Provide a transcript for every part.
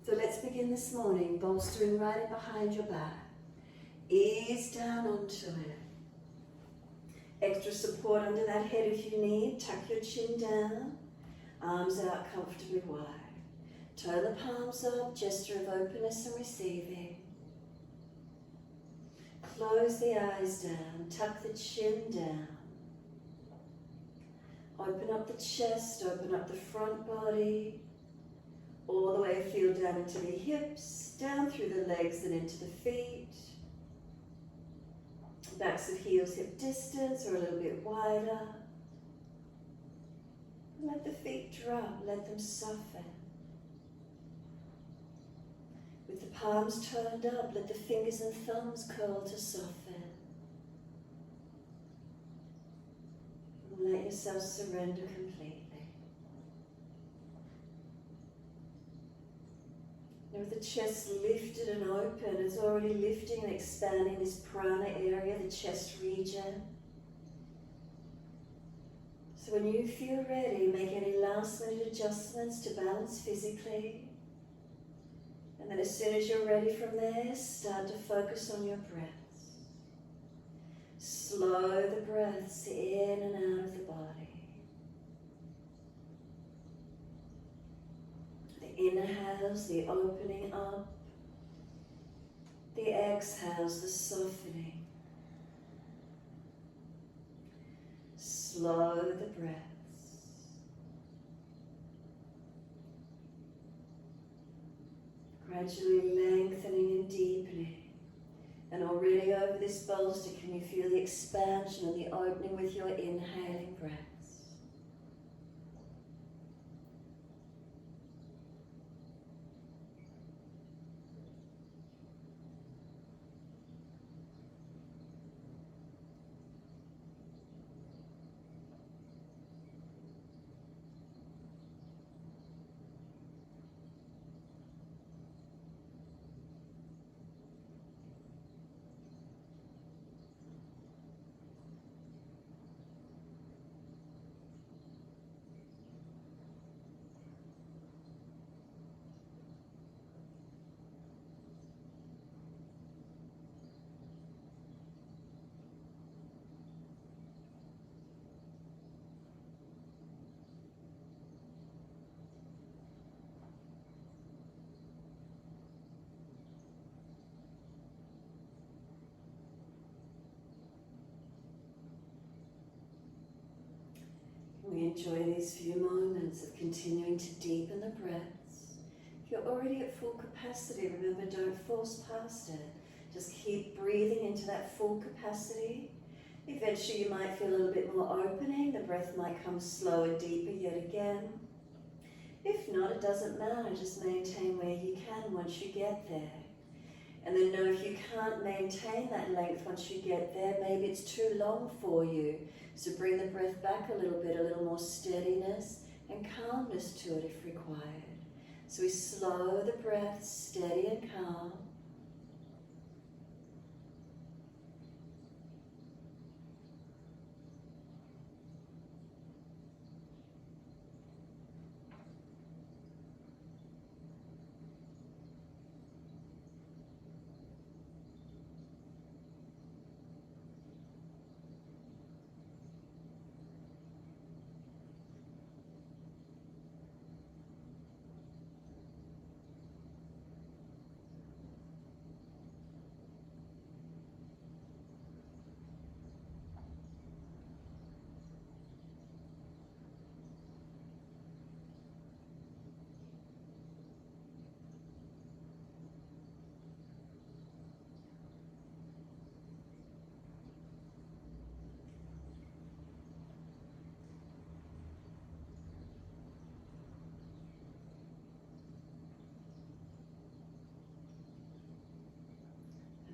So let's begin this morning, bolstering right in behind your back. Ease down onto it. Extra support under that head if you need. Tuck your chin down, arms out comfortably wide. Toe the palms up, gesture of openness and receiving. Close the eyes down, tuck the chin down. Open up the chest, open up the front body. All the way feel down into the hips, down through the legs and into the feet. Backs of heels hip distance or a little bit wider. Let the feet drop, let them soften. With the palms turned up, let the fingers and thumbs curl to soften. And let yourself surrender completely. Now with the chest lifted and open, it's already lifting and expanding this prana area, the chest region. So when you feel ready, make any last minute adjustments to balance physically. And then as soon as you're ready from there, start to focus on your breaths. Slow the breaths in and out of the body. The inhales, the opening up. The exhales, the softening. Slow the breaths. Gradually lengthening and deepening. And already over this bolster, can you feel the expansion and the opening with your inhaling breaths? We enjoy these few moments of continuing to deepen the breaths. If you're already at full capacity, remember, don't force past it. Just keep breathing into that full capacity. Eventually you might feel a little bit more opening. The breath might come slower, deeper yet again. If not, it doesn't matter. Just maintain where you can once you get there. And then know if you can't maintain that length once you get there, maybe it's too long for you. So bring the breath back a little more steadiness and calmness to it if required. So we slow the breath, steady and calm.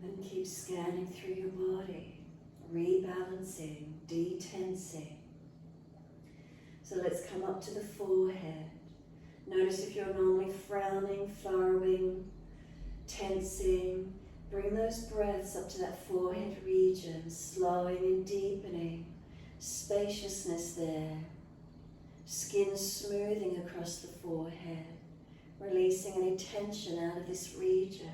And keep scanning through your body, rebalancing, detensing. So let's come up to the forehead. Notice if you're normally frowning, furrowing, tensing, bring those breaths up to that forehead region, slowing and deepening, spaciousness there, skin smoothing across the forehead, releasing any tension out of this region.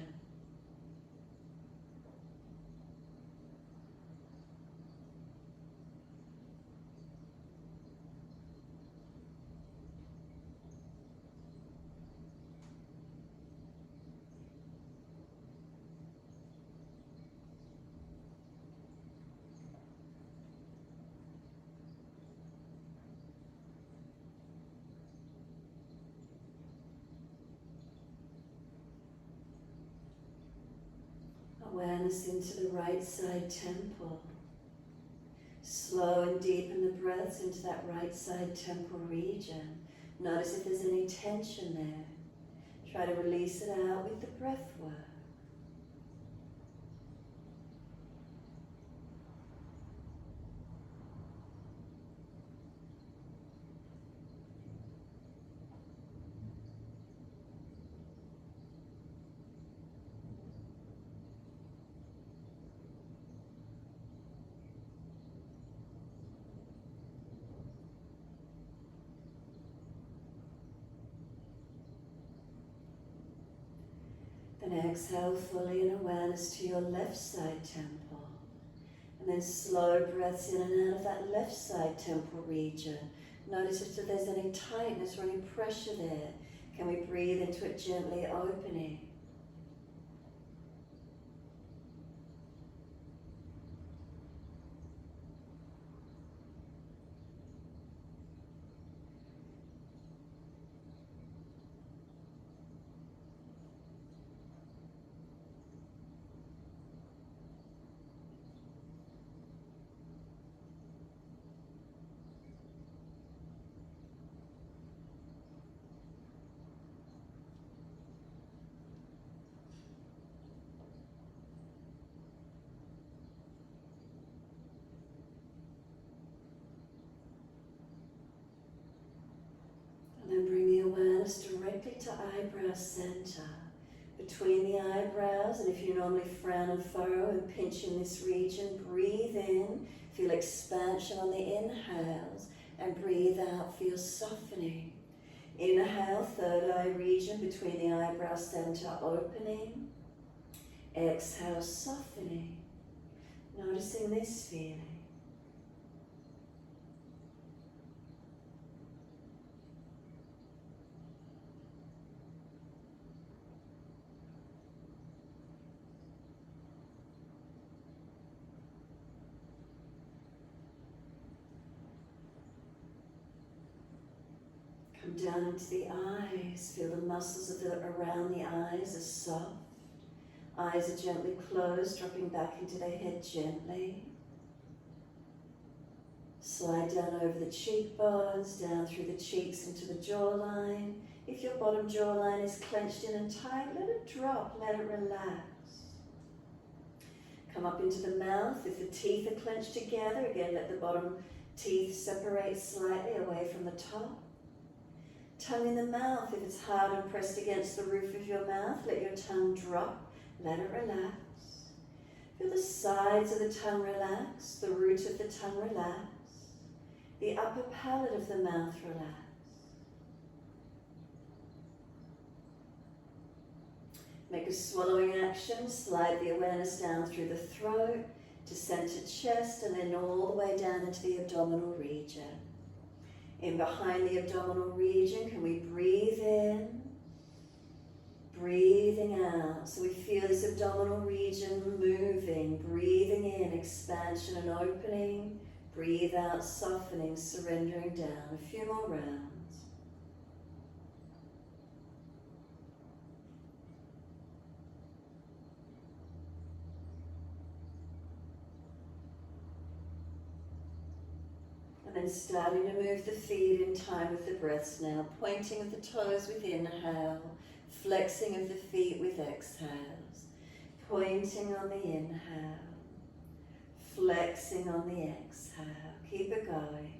Awareness into the right side temple. Slow and deepen the breaths into that right side temple region. Notice if there's any tension there. Try to release it out with the breath work. Then exhale fully in awareness to your left side temple. And then slow breaths in and out of that left side temple region. Notice if there's any tightness or any pressure there. Can we breathe into it gently opening? And then bring the awareness directly to eyebrow center. Between the eyebrows, and if you normally frown and furrow and pinch in this region, breathe in, feel expansion on the inhales, and breathe out, feel softening. Inhale, third eye region between the eyebrow center opening. Exhale, softening. Noticing this feeling. Come down into the eyes. Feel the muscles around the eyes are soft. Eyes are gently closed, dropping back into the head gently. Slide down over the cheekbones, down through the cheeks into the jawline. If your bottom jawline is clenched in and tight, let it drop, let it relax. Come up into the mouth. If the teeth are clenched together, again let the bottom teeth separate slightly away from the top. Tongue in the mouth. If it's hard and pressed against the roof of your mouth, let your tongue drop. Let it relax. Feel the sides of the tongue relax, the root of the tongue relax, the upper palate of the mouth relax. Make a swallowing action, slide the awareness down through the throat to center chest and then all the way down into the abdominal region. In behind the abdominal region, can we breathe in? Breathing out, so we feel this abdominal region moving, breathing in, expansion and opening, breathe out, softening, surrendering down. A few more rounds. And then starting to move the feet in time with the breaths now, pointing of the toes with inhale, flexing of the feet with exhales, pointing on the inhale, flexing on the exhale. Keep it going.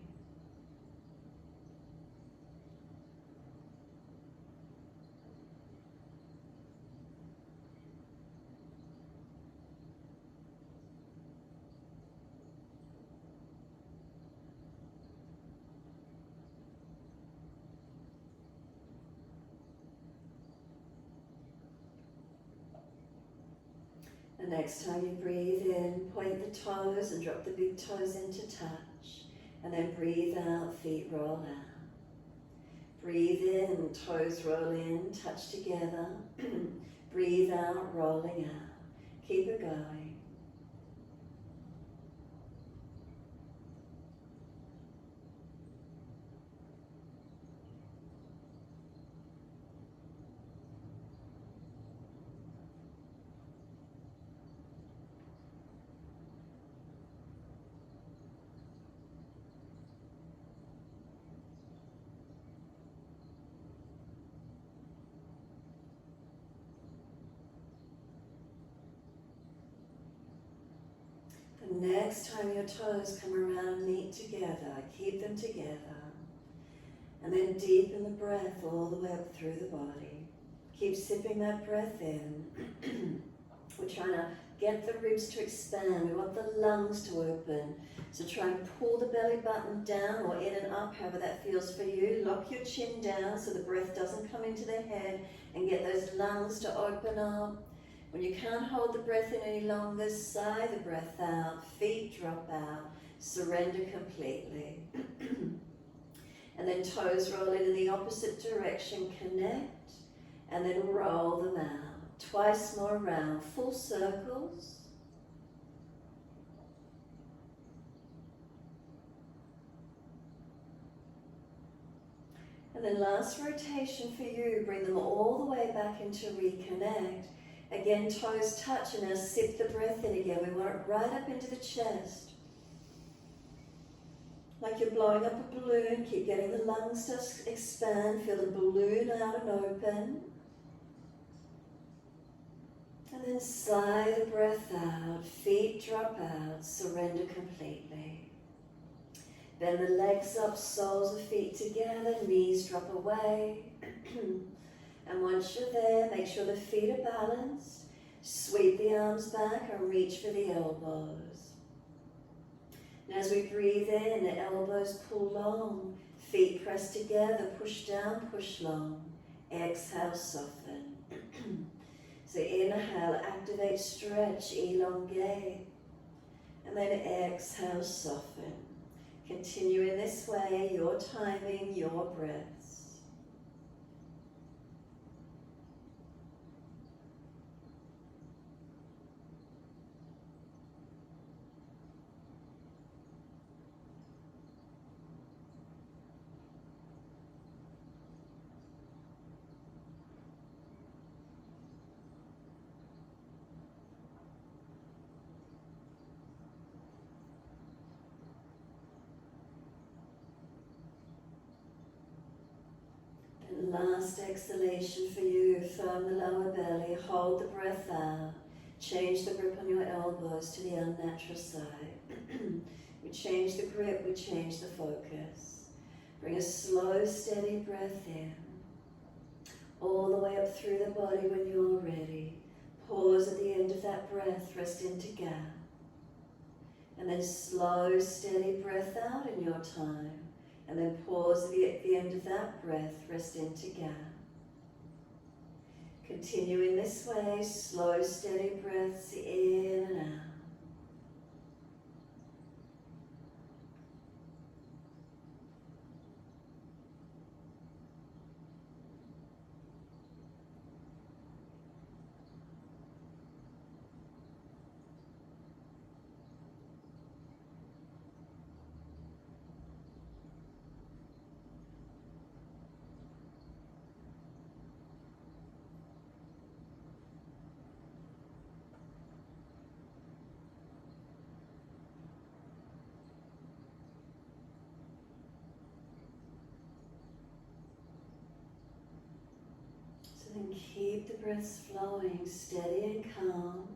The next time you breathe in, point the toes and drop the big toes into touch. And then breathe out, feet roll out. Breathe in, toes roll in, touch together. Breathe out, rolling out. Keep it going. The next time your toes come around and meet together, keep them together. And then deepen the breath all the way up through the body. Keep sipping that breath in. We're trying to get the ribs to expand. We want the lungs to open. So try and pull the belly button down or in and up, however that feels for you. Lock your chin down so the breath doesn't come into the head, and get those lungs to open up. When you can't hold the breath in any longer, sigh the breath out, feet drop out, surrender completely. And then toes roll in the opposite direction, connect, and then roll them out. Twice more round, full circles. And then last rotation for you, bring them all the way back into reconnect. Again, toes touch, and now sip the breath in again. We want it right up into the chest. Like you're blowing up a balloon, keep getting the lungs to expand. Feel the balloon out and open. And then sigh the breath out, feet drop out, surrender completely. Bend the legs up, soles of feet together, knees drop away. And once you're there, make sure the feet are balanced. Sweep the arms back and reach for the elbows. And as we breathe in, the elbows pull long. Feet press together, push down, push long. Exhale, soften. So inhale, activate, stretch, elongate. And then exhale, soften. Continue in this way, your timing, your breaths. Last exhalation for you, firm the lower belly, hold the breath out, change the grip on your elbows to the unnatural side. We change the grip, we change the focus. Bring a slow, steady breath in, all the way up through the body when you're ready. Pause at the end of that breath, rest into gap. And then slow, steady breath out in your time. And then pause at the end of that breath, rest into gap. Continue in this way, slow, steady breaths in and out. And keep the breaths flowing, steady and calm.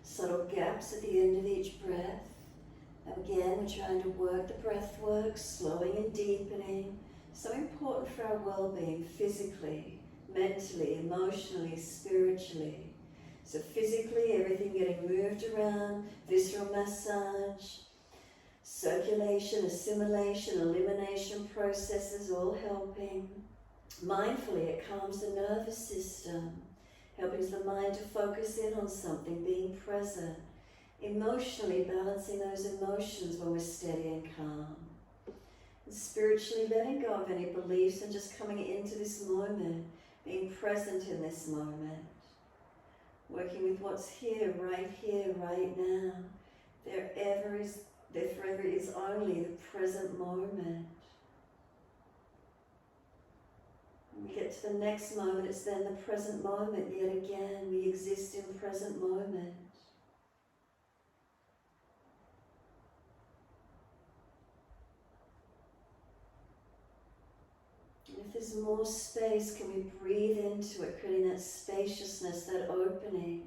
Subtle gaps at the end of each breath. And again, we're trying to work the breath work, slowing and deepening. So important for our well-being, physically, mentally, emotionally, spiritually. So physically, everything getting moved around, visceral massage, circulation, assimilation, elimination processes all helping. Mindfully, it calms the nervous system, helping the mind to focus in on something, being present, emotionally balancing those emotions when we're steady and calm. And spiritually letting go of any beliefs and just coming into this moment, being present in this moment. Working with what's here, right now. There forever is only the present moment. When we get to the next moment, it's then the present moment yet again. We exist in present moment. And if there's more space, can we breathe into it, creating that spaciousness, that opening?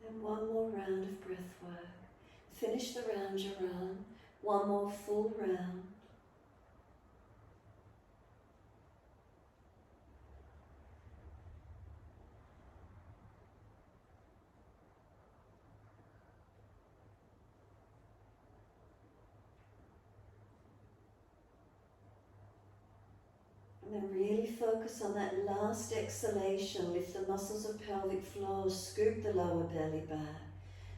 And one more round of breath work. Finish the round you're on. One more full round. And then really focus on that last exhalation. Lift the muscles of pelvic floor, scoop the lower belly back.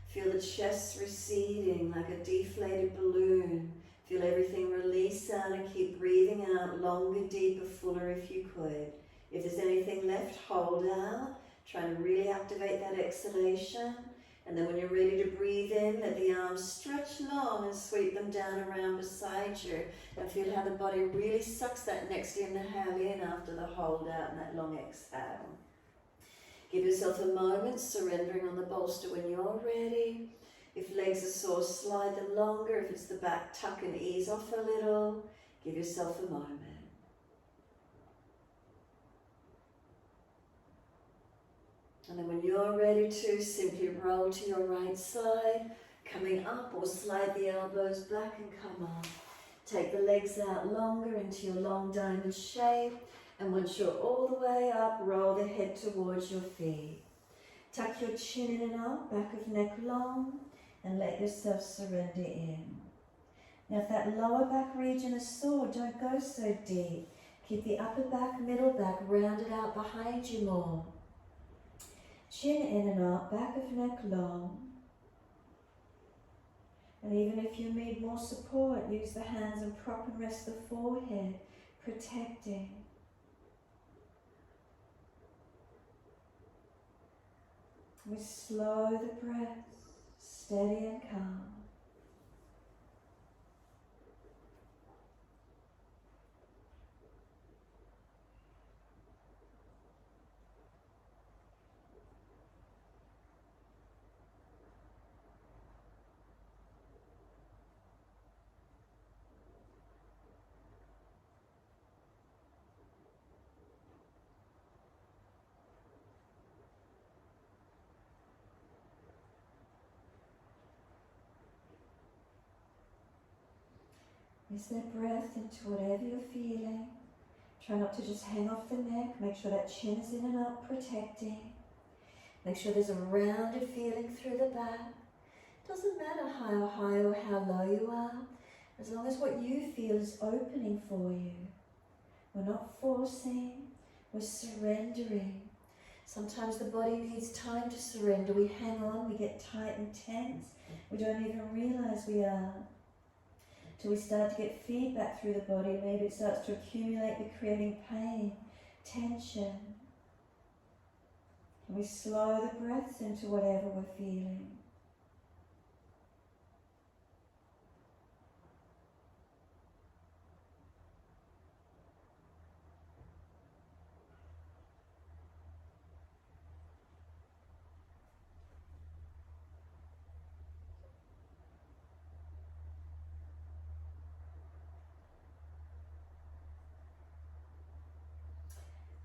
Feel the chest receding like a deflated balloon. Feel everything release out and keep breathing out longer, deeper, fuller if you could. If there's anything left, hold out. Trying to really activate that exhalation. And then when you're ready to breathe in, let the arms stretch long and sweep them down around beside you. And feel how the body really sucks that next inhale in after the hold out and that long exhale. Give yourself a moment, surrendering on the bolster when you're ready. If legs are sore, slide them longer. If it's the back, tuck and ease off a little. Give yourself a moment. And then when you're ready to, simply roll to your right side, coming up, or slide the elbows back and come up. Take the legs out longer into your long diamond shape. And once you're all the way up, roll the head towards your feet. Tuck your chin in and up, back of neck long, and let yourself surrender in. Now if that lower back region is sore, don't go so deep. Keep the upper back, middle back rounded out behind you more. Chin in and up, back of neck long. And even if you need more support, use the hands and prop and rest the forehead, protecting. We slow the breath, steady and calm. Release that breath into whatever you're feeling. Try not to just hang off the neck. Make sure that chin is in and up, protecting. Make sure there's a rounded feeling through the back. Doesn't matter how high or how low you are, as long as what you feel is opening for you. We're not forcing, we're surrendering. Sometimes the body needs time to surrender. We hang on, we get tight and tense. We don't even realize we are. Till we start to get feedback through the body, maybe it starts to accumulate, creating pain, tension. And we slow the breaths into whatever we're feeling.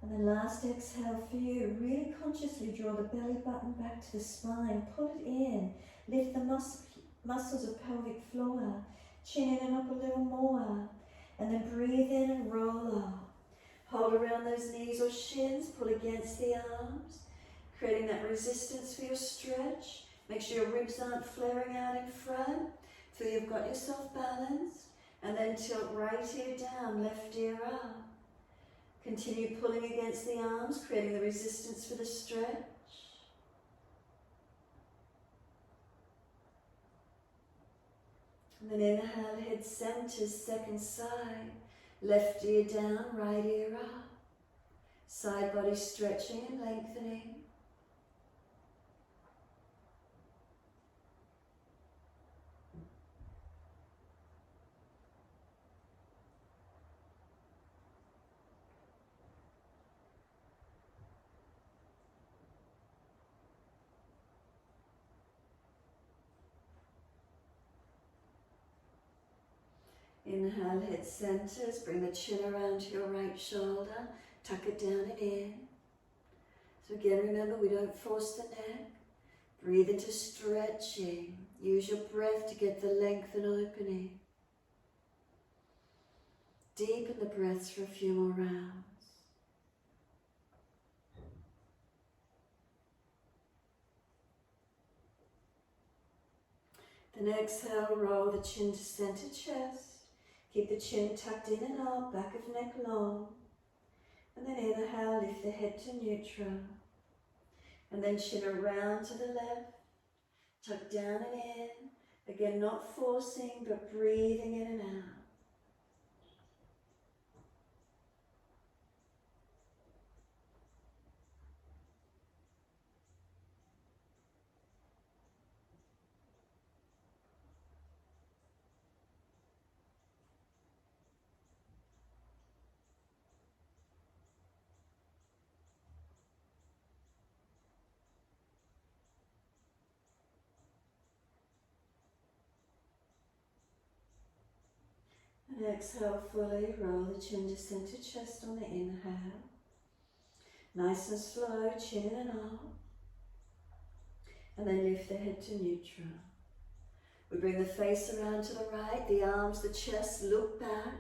And then last exhale for you, really consciously draw the belly button back to the spine, pull it in, lift the muscles of pelvic floor, chin in and up a little more, and then breathe in and roll up. Hold around those knees or shins, pull against the arms, creating that resistance for your stretch. Make sure your ribs aren't flaring out in front. Feel you've got yourself balanced, and then tilt right ear down, left ear up. Continue pulling against the arms, creating the resistance for the stretch. And then inhale, head centers, second side. Left ear down, right ear up. Side body stretching and lengthening. Inhale, head centers, bring the chin around to your right shoulder, tuck it down and in. So again, remember, we don't force the neck. Breathe into stretching. Use your breath to get the length and opening. Deepen the breaths for a few more rounds. Then exhale, roll the chin to center chest. Keep the chin tucked in and up, back of neck long. And then inhale, lift the head to neutral. And then chin around to the left, tuck down and in. Again, not forcing, but breathing in and out. And exhale fully, roll the chin to center chest on the inhale. Nice and slow, chin in and up. And then lift the head to neutral. We bring the face around to the right, the arms, the chest, look back.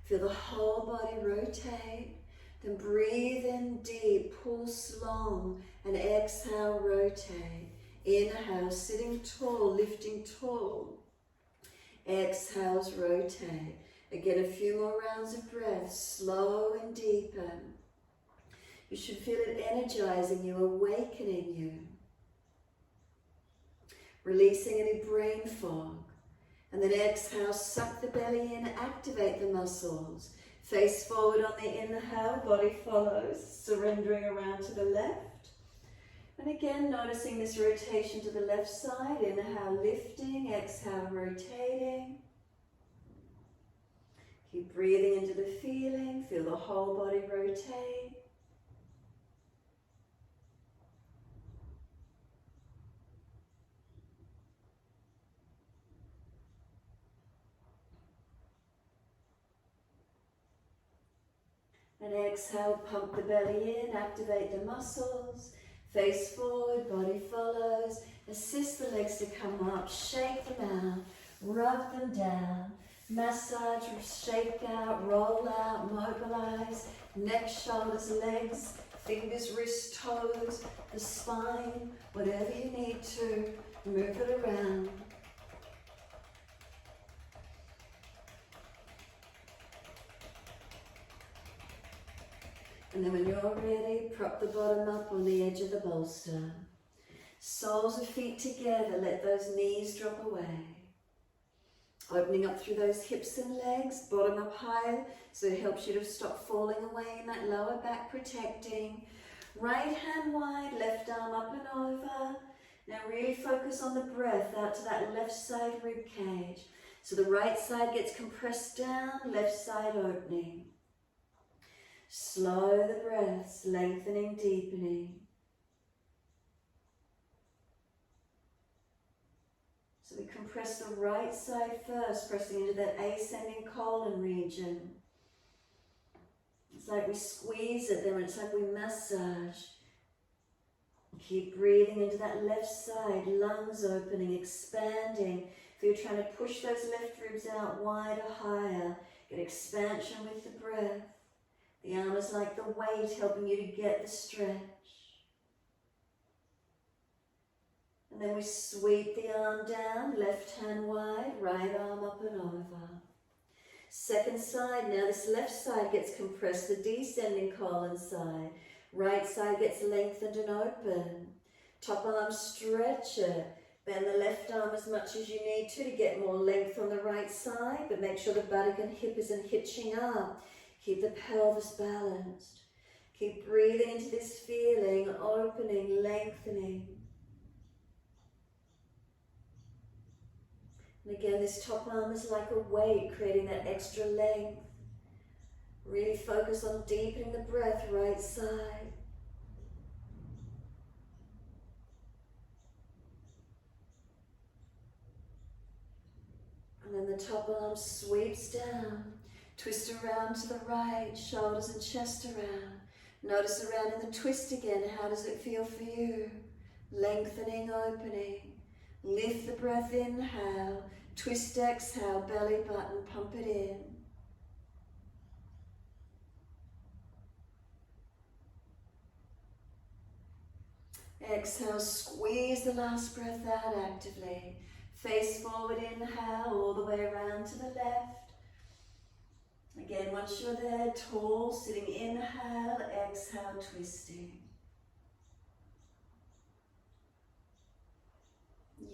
Feel the whole body rotate. Then breathe in deep, pulse long, and exhale, rotate. Inhale, sitting tall, lifting tall. Exhales, rotate. Again, a few more rounds of breath, slow and deepen. You should feel it energizing you, awakening you. Releasing any brain fog. And then exhale, suck the belly in, activate the muscles. Face forward on the inhale, body follows, surrendering around to the left. And again, noticing this rotation to the left side. Inhale, lifting, exhale, rotating. Keep breathing into the feeling, feel the whole body rotate. And exhale, pump the belly in, activate the muscles. Face forward, body follows. Assist the legs to come up, shake them out, rub them down. Massage, shake out, roll out, mobilize. Neck, shoulders, legs, fingers, wrists, toes, the spine, whatever you need to. Move it around. And then when you're ready, prop the bottom up on the edge of the bolster. Soles of feet together, let those knees drop away. Opening up through those hips and legs, bottom up higher, so it helps you to stop falling away in that lower back, protecting. Right hand wide, left arm up and over. Now really focus on the breath out to that left side rib cage. So the right side gets compressed down, left side opening. Slow the breaths, lengthening, deepening. So we compress the right side first, pressing into that ascending colon region. It's like we squeeze at them, it's like we massage. Keep breathing into that left side, lungs opening, expanding. If you're trying to push those left ribs out wider, higher, get expansion with the breath. The arm is like the weight helping you to get the stretch. And then we sweep the arm down, left hand wide, right arm up and over. Second side, now this left side gets compressed, the descending colon side. Right side gets lengthened and open. Top arm stretch it. Bend the left arm as much as you need to get more length on the right side, but make sure the buttock and hip isn't hitching up. Keep the pelvis balanced. Keep breathing into this feeling, opening, lengthening. And again, this top arm is like a weight, creating that extra length. Really focus on deepening the breath, right side. And then the top arm sweeps down. Twist around to the right, shoulders and chest around. Notice around in the twist again, how does it feel for you? Lengthening, opening. Lift the breath, inhale. Twist, exhale, belly button, pump it in. Exhale, squeeze the last breath out actively. Face forward, inhale, all the way around to the left. Again, once you're there, tall, sitting, inhale, exhale, twisting.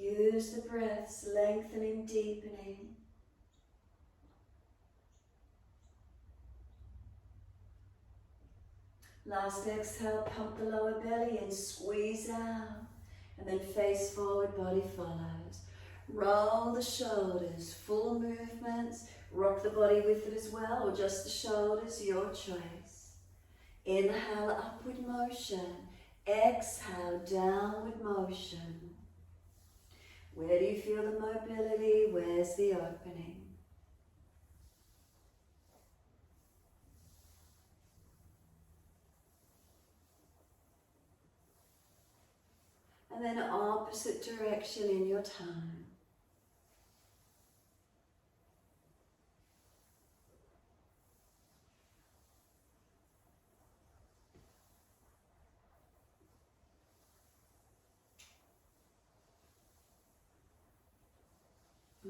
Use the breaths, lengthening, deepening. Last exhale, pump the lower belly in, squeeze out, and then face forward, body follows. Roll the shoulders, full movements, rock the body with it as well, or just the shoulders, your choice. Inhale, upward motion. Exhale, downward motion. Where do you feel the mobility? Where's the opening? And then opposite direction in your time.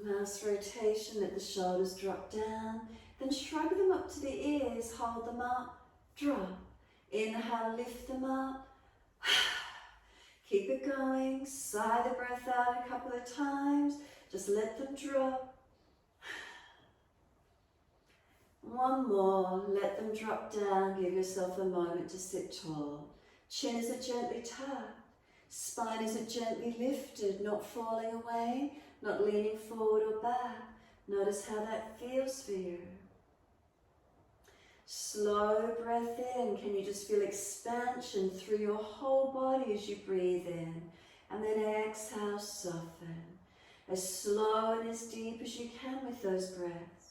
Last rotation, let the shoulders drop down, then shrug them up to the ears, hold them up, drop. Inhale, lift them up. Keep it going, sigh the breath out a couple of times, just let them drop. One more, let them drop down, give yourself a moment to sit tall. Chin isn't gently tucked, spine isn't gently lifted, not falling away, not leaning forward or back. Notice how that feels for you. Slow breath in. Can you just feel expansion through your whole body as you breathe in? And then exhale, soften. As slow and as deep as you can with those breaths.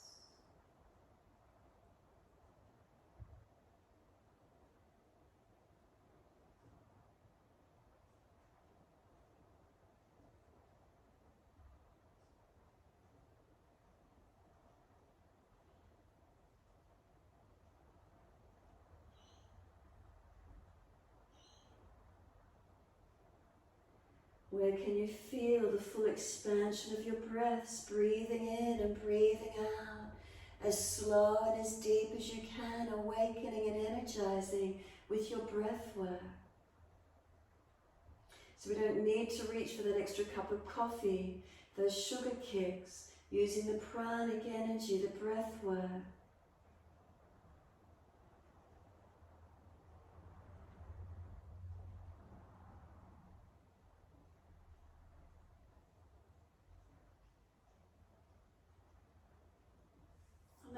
Where can you feel the full expansion of your breaths, breathing in and breathing out, as slow and as deep as you can, awakening and energizing with your breath work. So we don't need to reach for that extra cup of coffee, those sugar kicks, using the pranic energy, the breath work.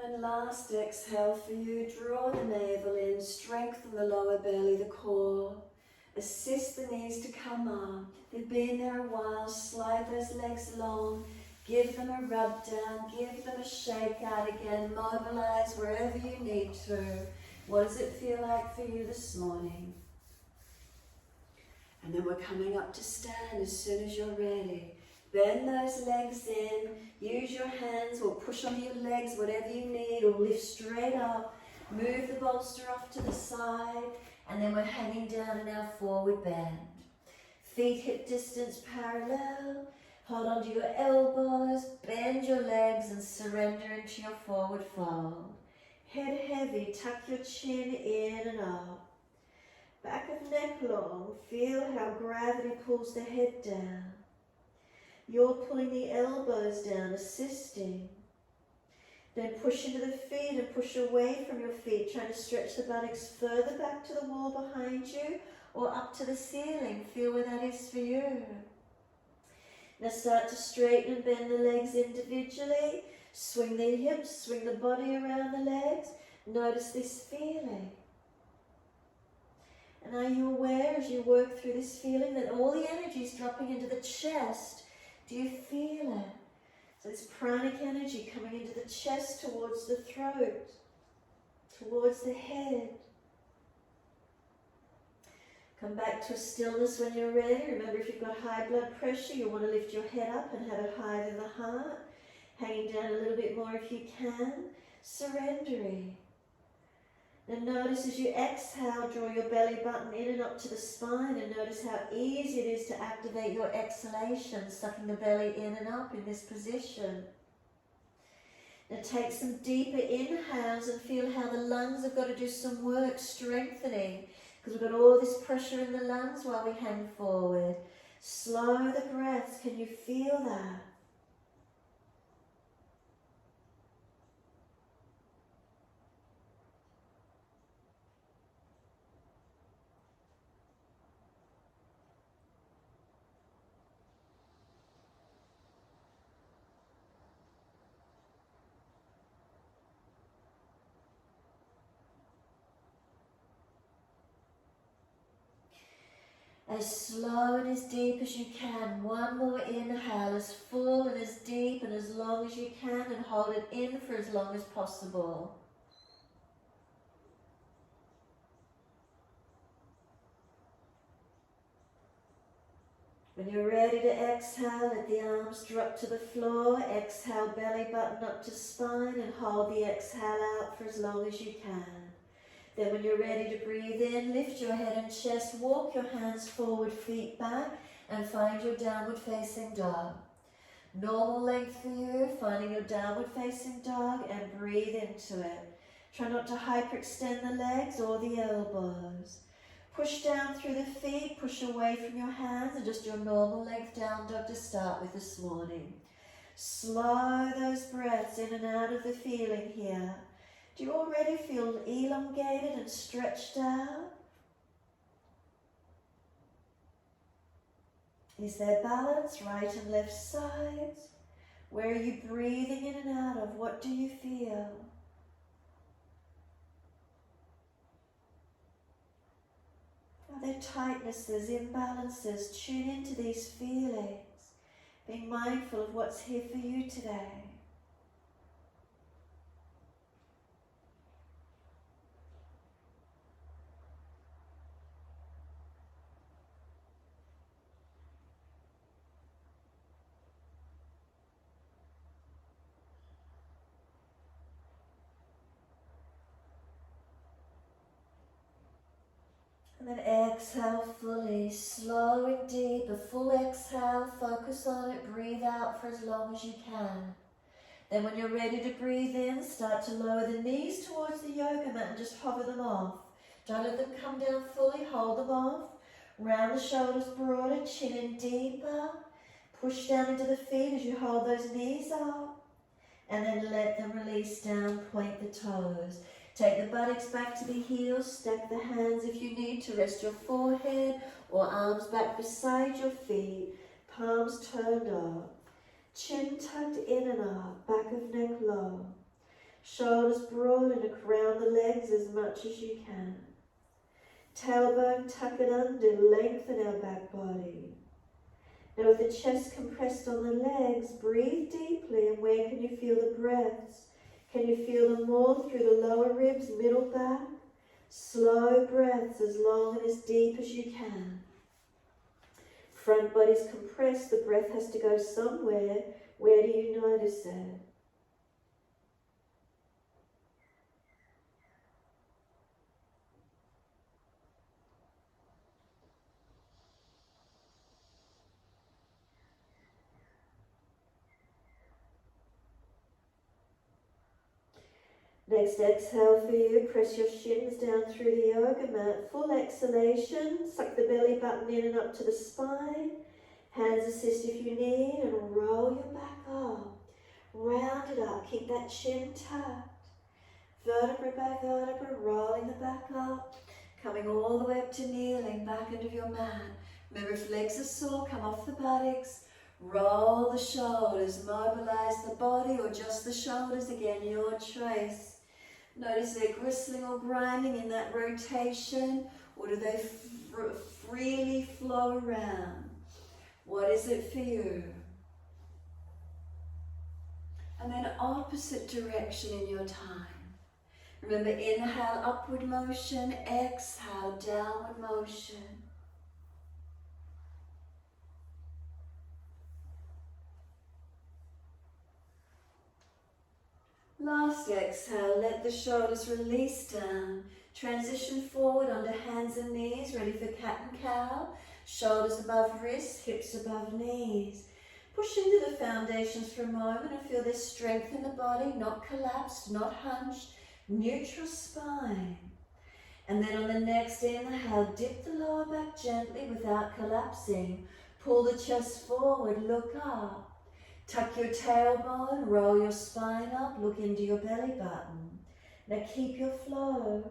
And last exhale for you, draw the navel in, strengthen the lower belly, the core. Assist the knees to come up. They've been there a while, slide those legs long, give them a rub down, give them a shake out again, mobilize wherever you need to. What does it feel like for you this morning? And then we're coming up to stand as soon as you're ready. Bend those legs in, use your hands or push onto your legs, whatever you need, or lift straight up. Move the bolster off to the side, and then we're hanging down in our forward bend. Feet hip distance parallel. Hold onto your elbows, bend your legs and surrender into your forward fold. Head heavy, tuck your chin in and up. Back of neck long, feel how gravity pulls the head down. You're pulling the elbows down, assisting. Then push into the feet and push away from your feet, trying to stretch the buttocks further back to the wall behind you or up to the ceiling. Feel where that is for you. Now start to straighten and bend the legs individually. Swing the hips, swing the body around the legs. Notice this feeling. And are you aware as you work through this feeling that all the energy is dropping into the chest? Do you feel it? So this pranic energy coming into the chest towards the throat, towards the head. Come back to a stillness when you're ready. Remember, if you've got high blood pressure, you'll want to lift your head up and have it higher than the heart. Hanging down a little bit more if you can. Surrendering. And notice as you exhale, draw your belly button in and up to the spine, and notice how easy it is to activate your exhalation, sucking the belly in and up in this position. Now take some deeper inhales and feel how the lungs have got to do some work strengthening, because we've got all this pressure in the lungs while we hang forward. Slow the breaths. Can you feel that? As slow and as deep as you can. One more inhale, as full and as deep and as long as you can, and hold it in for as long as possible. When you're ready to exhale, let the arms drop to the floor. Exhale, belly button up to spine, and hold the exhale out for as long as you can. Then when you're ready to breathe in, lift your head and chest, walk your hands forward, feet back, and find your downward facing dog. Normal length for you, finding your downward facing dog, and breathe into it. Try not to hyperextend the legs or the elbows. Push down through the feet, push away from your hands, and just your normal length down dog to start with this morning. Slow those breaths in and out of the feeling here. Do you already feel elongated and stretched out? Is there balance, right and left sides? Where are you breathing in and out of? What do you feel? Are there tightnesses, imbalances? Tune into these feelings, being mindful of what's here for you today. And then exhale fully, slow and deep, a full exhale, focus on it, breathe out for as long as you can. Then when you're ready to breathe in, start to lower the knees towards the yoga mat and just hover them off. Don't let them come down fully, hold them off. Round the shoulders broader, chin in deeper. Push down into the feet as you hold those knees up. And then let them release down, point the toes. Take the buttocks back to the heels, stack the hands if you need to rest your forehead or arms back beside your feet, palms turned up, chin tucked in and up, back of neck low, shoulders broad and around the legs as much as you can. Tailbone tuck it under, lengthen our back body. Now with the chest compressed on the legs, breathe deeply, and where can you feel the breaths? Can you feel them more through the lower ribs, middle back? Slow breaths as long and as deep as you can. Front body's compressed, the breath has to go somewhere. Where do you notice it? Next exhale for you, press your shins down through the yoga mat. Full exhalation, suck the belly button in and up to the spine. Hands assist if you need, and roll your back up. Round it up, keep that chin tucked. Vertebra by vertebra, rolling the back up. Coming all the way up to kneeling, back into your mat. Remember, if legs are sore, come off the buttocks. Roll the shoulders, mobilize the body, or just the shoulders again, your choice. Notice they're gristling or grinding in that rotation, or do they freely flow around? What is it for you? And then opposite direction in your time. Remember, inhale, upward motion, exhale, downward motion. Last exhale, let the shoulders release down. Transition forward onto hands and knees, ready for cat and cow. Shoulders above wrists, hips above knees. Push into the foundations for a moment and feel this strength in the body, not collapsed, not hunched, neutral spine. And then on the next inhale, dip the lower back gently without collapsing. Pull the chest forward, look up. Tuck your tailbone, roll your spine up, look into your belly button. Now keep your flow.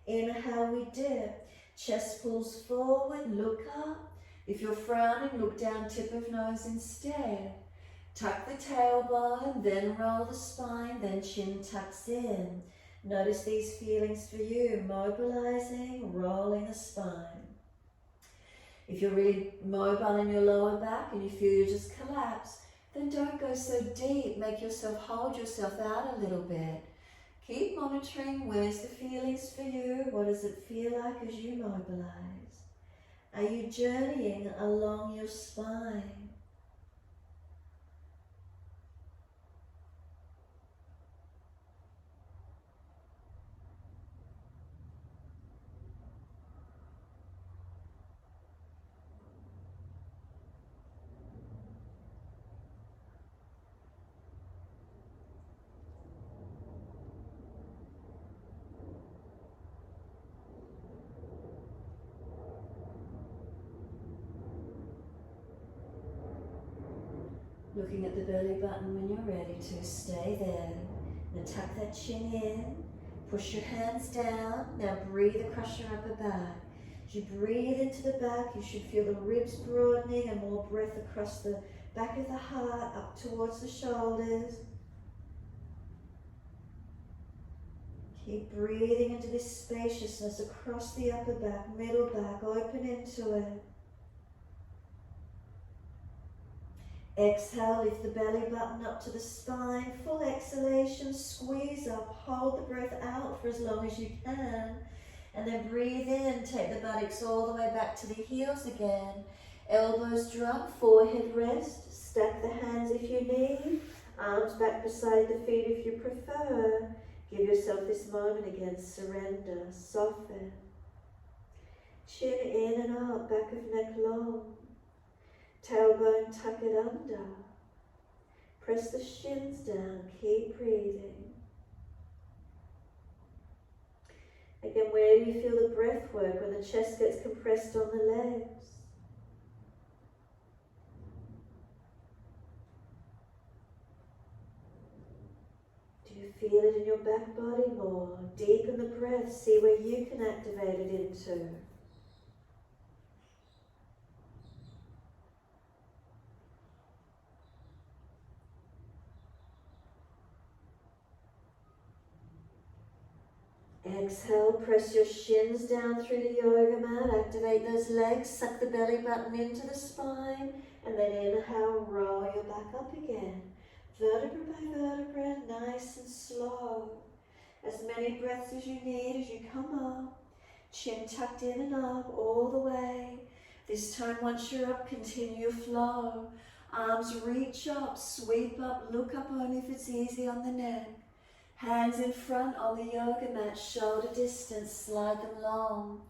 Inhale, we dip. Chest pulls forward, look up. If you're frowning, look down, tip of nose instead. Tuck the tailbone, then roll the spine, then chin tucks in. Notice these feelings for you, mobilizing, rolling the spine. If you're really mobile in your lower back and you feel you just collapse, then don't go so deep. Make yourself hold yourself out a little bit. Keep monitoring. Where's the feelings for you? What does it feel like as you mobilize? Are you journeying along your spine? Looking at the belly button when you're ready to. Stay there. Now tuck that chin in. Push your hands down. Now breathe across your upper back. As you breathe into the back, you should feel the ribs broadening and more breath across the back of the heart, up towards the shoulders. Keep breathing into this spaciousness across the upper back, middle back, open into it. Exhale, lift the belly button up to the spine. Full exhalation, squeeze up, hold the breath out for as long as you can. And then breathe in, take the buttocks all the way back to the heels again. Elbows drop, forehead rest. Stack the hands if you need. Arms back beside the feet if you prefer. Give yourself this moment again, surrender, soften. Chin in and up, back of neck long. Tailbone, tuck it under. Press the shins down, keep breathing. Again, where do you feel the breath work when the chest gets compressed on the legs? Do you feel it in your back body more? Deepen the breath, see where you can activate it into. Exhale, press your shins down through the yoga mat, activate those legs, suck the belly button into the spine, and then inhale, roll your back up again. Vertebra by vertebra, nice and slow. As many breaths as you need as you come up. Chin tucked in and up all the way. This time once you're up, continue your flow. Arms reach up, sweep up, look up only if it's easy on the neck. Hands in front on the yoga mat, shoulder distance, slide them long.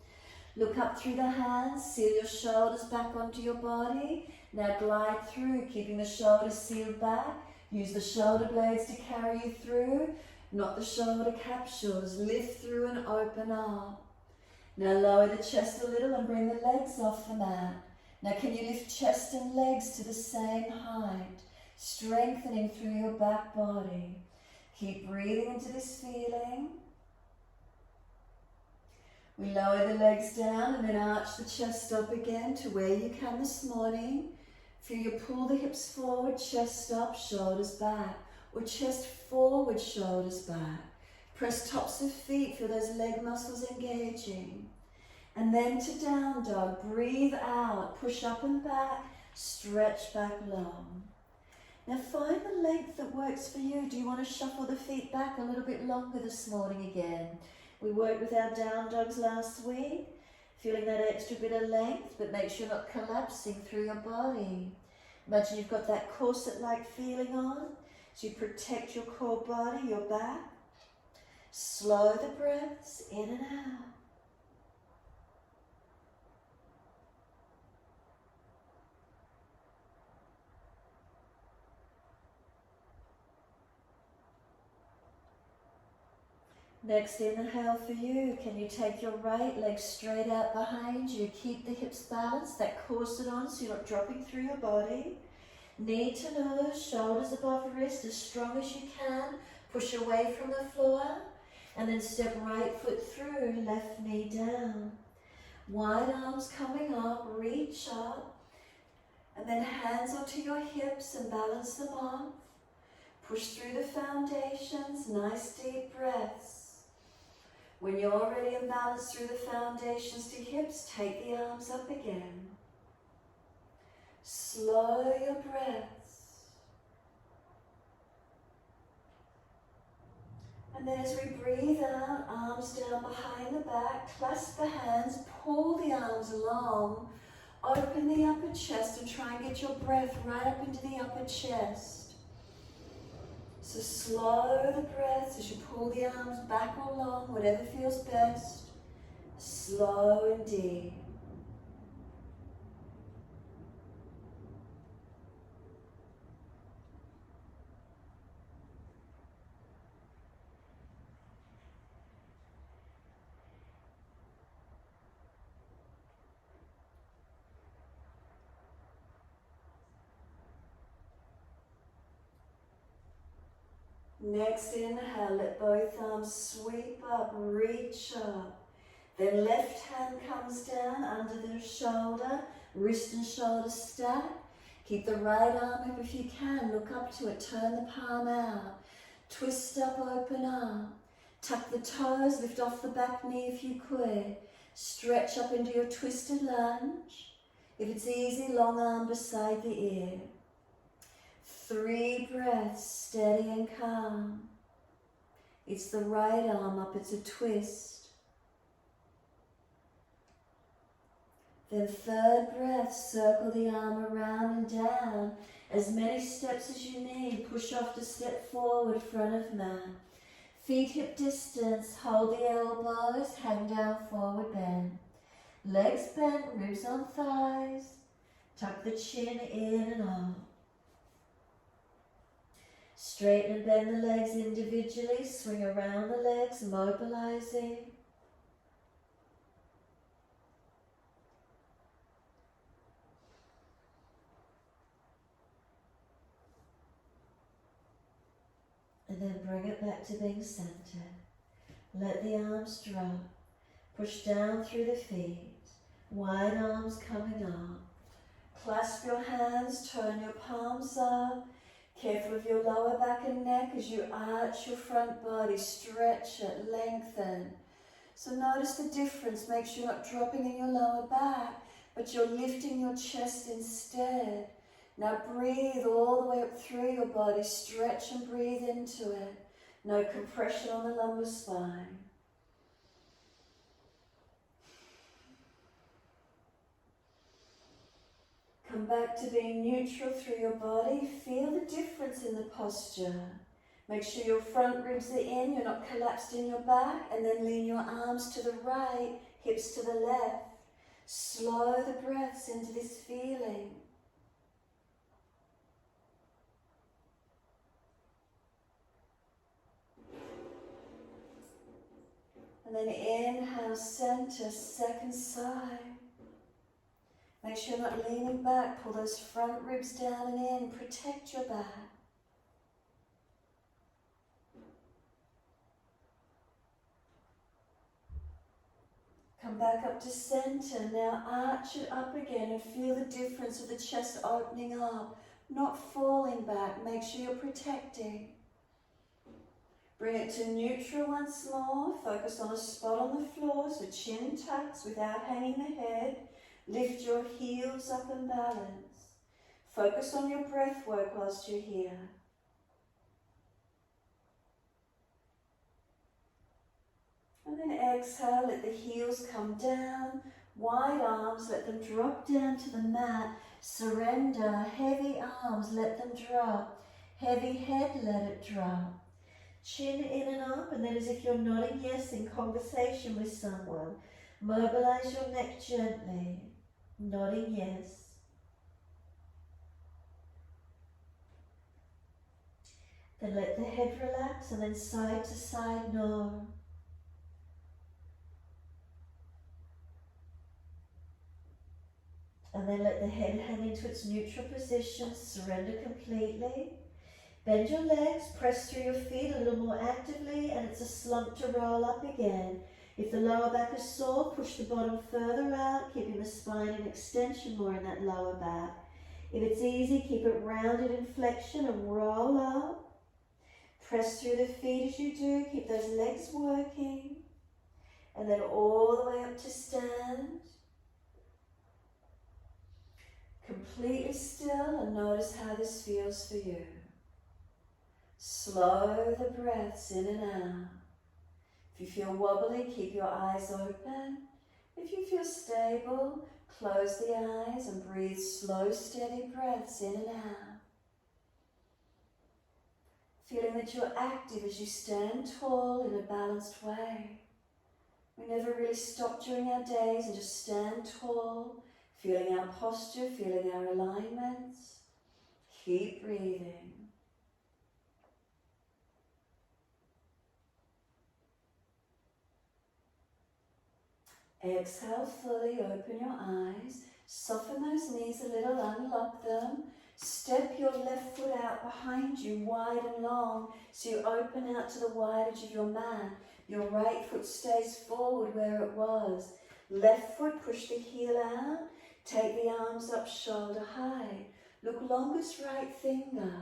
Look up through the hands, seal your shoulders back onto your body. Now glide through, keeping the shoulders sealed back. Use the shoulder blades to carry you through, not the shoulder capsules. Lift through and open up. Now lower the chest a little and bring the legs off the mat. Now can you lift chest and legs to the same height, strengthening through your back body. Keep breathing into this feeling. We lower the legs down and then arch the chest up again to where you can this morning. Feel you pull the hips forward, chest up, shoulders back, or chest forward, shoulders back. Press tops of feet, feel those leg muscles engaging. And then to down dog, breathe out, push up and back, stretch back long. Now find the length that works for you. Do you want to shuffle the feet back a little bit longer this morning again? We worked with our down dogs last week, feeling that extra bit of length, but make sure you're not collapsing through your body. Imagine you've got that corset-like feeling on, so you protect your core body, your back. Slow the breaths in and out. Next inhale for you, can you take your right leg straight out behind you, keep the hips balanced, that corset on so you're not dropping through your body. Knee to nose, shoulders above wrist, as strong as you can, push away from the floor, and then step right foot through, left knee down. Wide arms coming up, reach up, and then hands onto your hips and balance them off. Push through the foundations, nice deep breaths. When you're already in balance through the foundations to hips, take the arms up again. Slow your breaths. And then as we breathe out, arms down behind the back, clasp the hands, pull the arms long, open the upper chest and try and get your breath right up into the upper chest. So slow the breaths as you pull the arms back or long, whatever feels best. Slow and deep. Next inhale, let both arms sweep up, reach up. Then left hand comes down under the shoulder, wrist and shoulder stack. Keep the right arm up if you can, look up to it, turn the palm out. Twist up, open up. Tuck the toes, lift off the back knee if you could. Stretch up into your twisted lunge. If it's easy, long arm beside the ear. 3 breaths, steady and calm. It's the right arm up, it's a twist. Then 3rd breath, circle the arm around and down. As many steps as you need, push off to step forward, front of mat. Feet hip distance, hold the elbows, hang down, forward bend. Legs bent, ribs on thighs. Tuck the chin in and up. Straighten and bend the legs individually, swing around the legs, mobilizing. And then bring it back to being centered. Let the arms drop. Push down through the feet. Wide arms coming up. Clasp your hands, turn your palms up. Careful of your lower back and neck as you arch your front body, stretch it, lengthen. So notice the difference. Make sure you're not dropping in your lower back, but you're lifting your chest instead. Now breathe all the way up through your body, stretch and breathe into it. No compression on the lumbar spine. Come back to being neutral through your body. Feel the difference in the posture. Make sure your front ribs are in, you're not collapsed in your back, and then lean your arms to the right, hips to the left. Slow the breaths into this feeling. And then inhale, center, second side. Make sure you're not leaning back. Pull those front ribs down and in. Protect your back. Come back up to center. Now arch it up again and feel the difference of the chest opening up, not falling back. Make sure you're protecting. Bring it to neutral once more. Focus on a spot on the floor so chin tucks without hanging the head. Lift your heels up and balance. Focus on your breath work whilst you're here. And then exhale, let the heels come down. Wide arms, let them drop down to the mat. Surrender. Heavy arms, let them drop. Heavy head, let it drop. Chin in and up, and then as if you're nodding yes in conversation with someone, mobilize your neck gently, nodding yes. Then let the head relax, and then side to side nod. And then let the head hang into its neutral position, surrender completely. Bend your legs, press through your feet a little more actively, and it's a slump to roll up again. If the lower back is sore, push the bottom further out, keeping the spine in extension more in that lower back. If it's easy, keep it rounded in flexion and roll up. Press through the feet as you do, keep those legs working. And then all the way up to stand. Completely still and notice how this feels for you. Slow the breaths in and out. If you feel wobbly, keep your eyes open. If you feel stable, close the eyes and breathe slow, steady breaths in and out. Feeling that you're active as you stand tall in a balanced way. We never really stop during our days and just stand tall, feeling our posture, feeling our alignments. Keep breathing. Exhale fully, open your eyes, soften those knees a little, unlock them. Step your left foot out behind you, wide and long, so you open out to the wide edge of your mat. Your right foot stays forward where it was. Left foot, push the heel out, take the arms up shoulder high. Look longest right finger.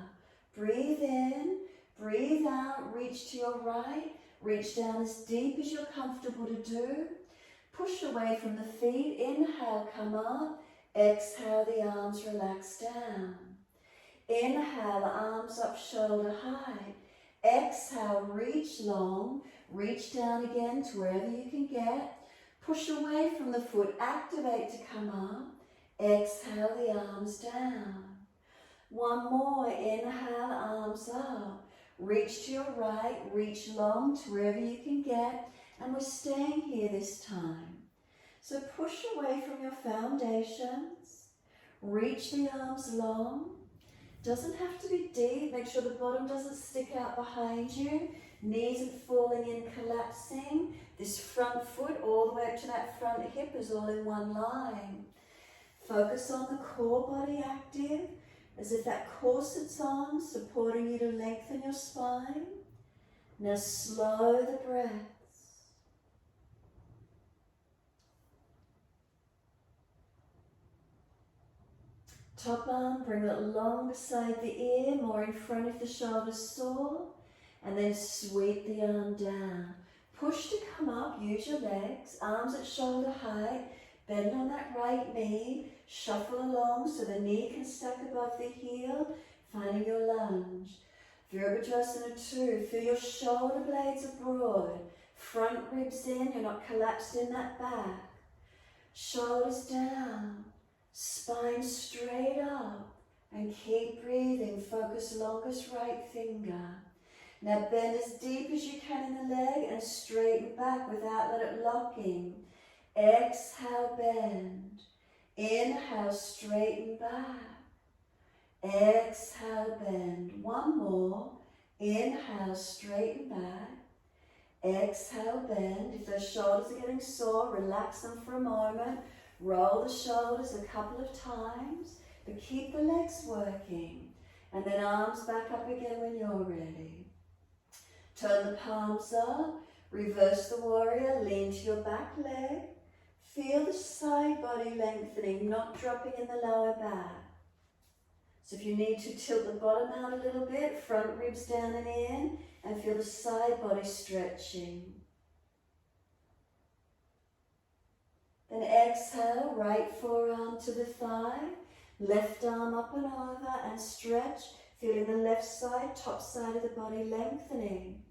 Breathe in, breathe out, reach to your right, reach down as deep as you're comfortable to do. Push away from the feet, inhale, come up, exhale, the arms relax down. Inhale, arms up, shoulder high. Exhale, reach long, reach down again to wherever you can get. Push away from the foot, activate to come up. Exhale, the arms down. One more, inhale, arms up. Reach to your right, reach long to wherever you can get. And we're staying here this time. So push away from your foundations. Reach the arms long. Doesn't have to be deep. Make sure the bottom doesn't stick out behind you. Knees aren't falling in, collapsing. This front foot all the way up to that front hip is all in one line. Focus on the core body active, as if that corset's on, supporting you to lengthen your spine. Now slow the breath. Top arm, bring it long beside the ear, more in front if the shoulder's sore, and then sweep the arm down. Push to come up, use your legs, arms at shoulder height, bend on that right knee, shuffle along so the knee can stack above the heel, finding your lunge. Virabhadrasana 2, feel your shoulder blades are broad, front ribs in, you're not collapsed in that back. Shoulders down. Spine straight up. And keep breathing. Focus longest right finger. Now bend as deep as you can in the leg and straighten back without let it locking. Exhale, bend. Inhale, straighten back. Exhale, bend. One more. Inhale, straighten back. Exhale, bend. If those shoulders are getting sore, relax them for a moment. Roll the shoulders a couple of times, but keep the legs working. And then arms back up again when you're ready. Turn the palms up. Reverse the warrior. Lean to your back leg. Feel the side body lengthening, not dropping in the lower back. So if you need to tilt the bottom out a little bit, front ribs down and in, and feel the side body stretching. Then exhale, right forearm to the thigh, left arm up and over and stretch, feeling the left side, top side of the body lengthening.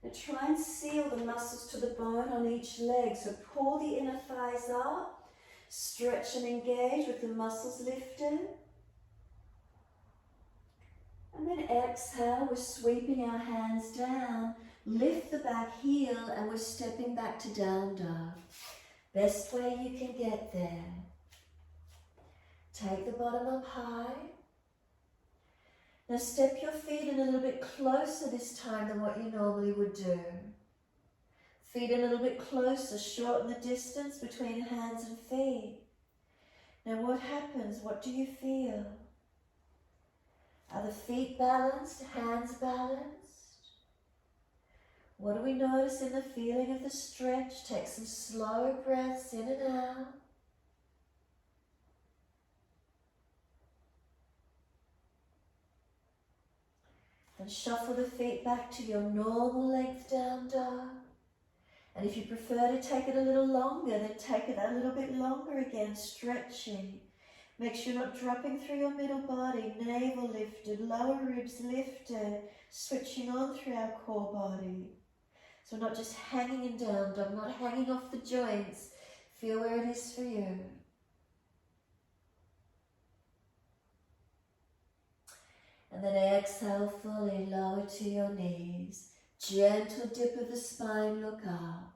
Now try and seal the muscles to the bone on each leg. So pull the inner thighs up, stretch and engage with the muscles lifted. And then exhale, we're sweeping our hands down, lift the back heel and we're stepping back to down dog. Best way you can get there. Take the bottom up high. Now step your feet in a little bit closer this time than what you normally would do. Feet a little bit closer, shorten the distance between hands and feet. Now what happens? What do you feel? Are the feet balanced, hands balanced? What do we notice in the feeling of the stretch? Take some slow breaths in and out. And shuffle the feet back to your normal length down dog. And if you prefer to take it a little longer, then take it a little bit longer again, stretching. Make sure you're not dropping through your middle body, navel lifted, lower ribs lifted, switching on through our core body. So we're not just hanging in down dog, not hanging off the joints. Feel where it is for you. And then exhale fully, lower to your knees. Gentle dip of the spine, look up.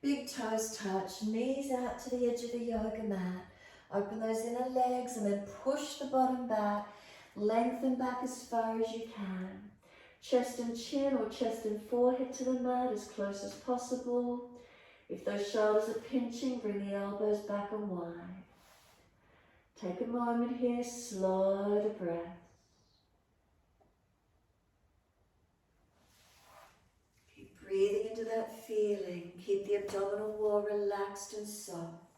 Big toes touch, knees out to the edge of the yoga mat. Open those inner legs and then push the bottom back. Lengthen back as far as you can. Chest and chin or chest and forehead to the mat as close as possible. If those shoulders are pinching, bring the elbows back and wide. Take a moment here, slow the breath. Keep breathing into that feeling. Keep the abdominal wall relaxed and soft.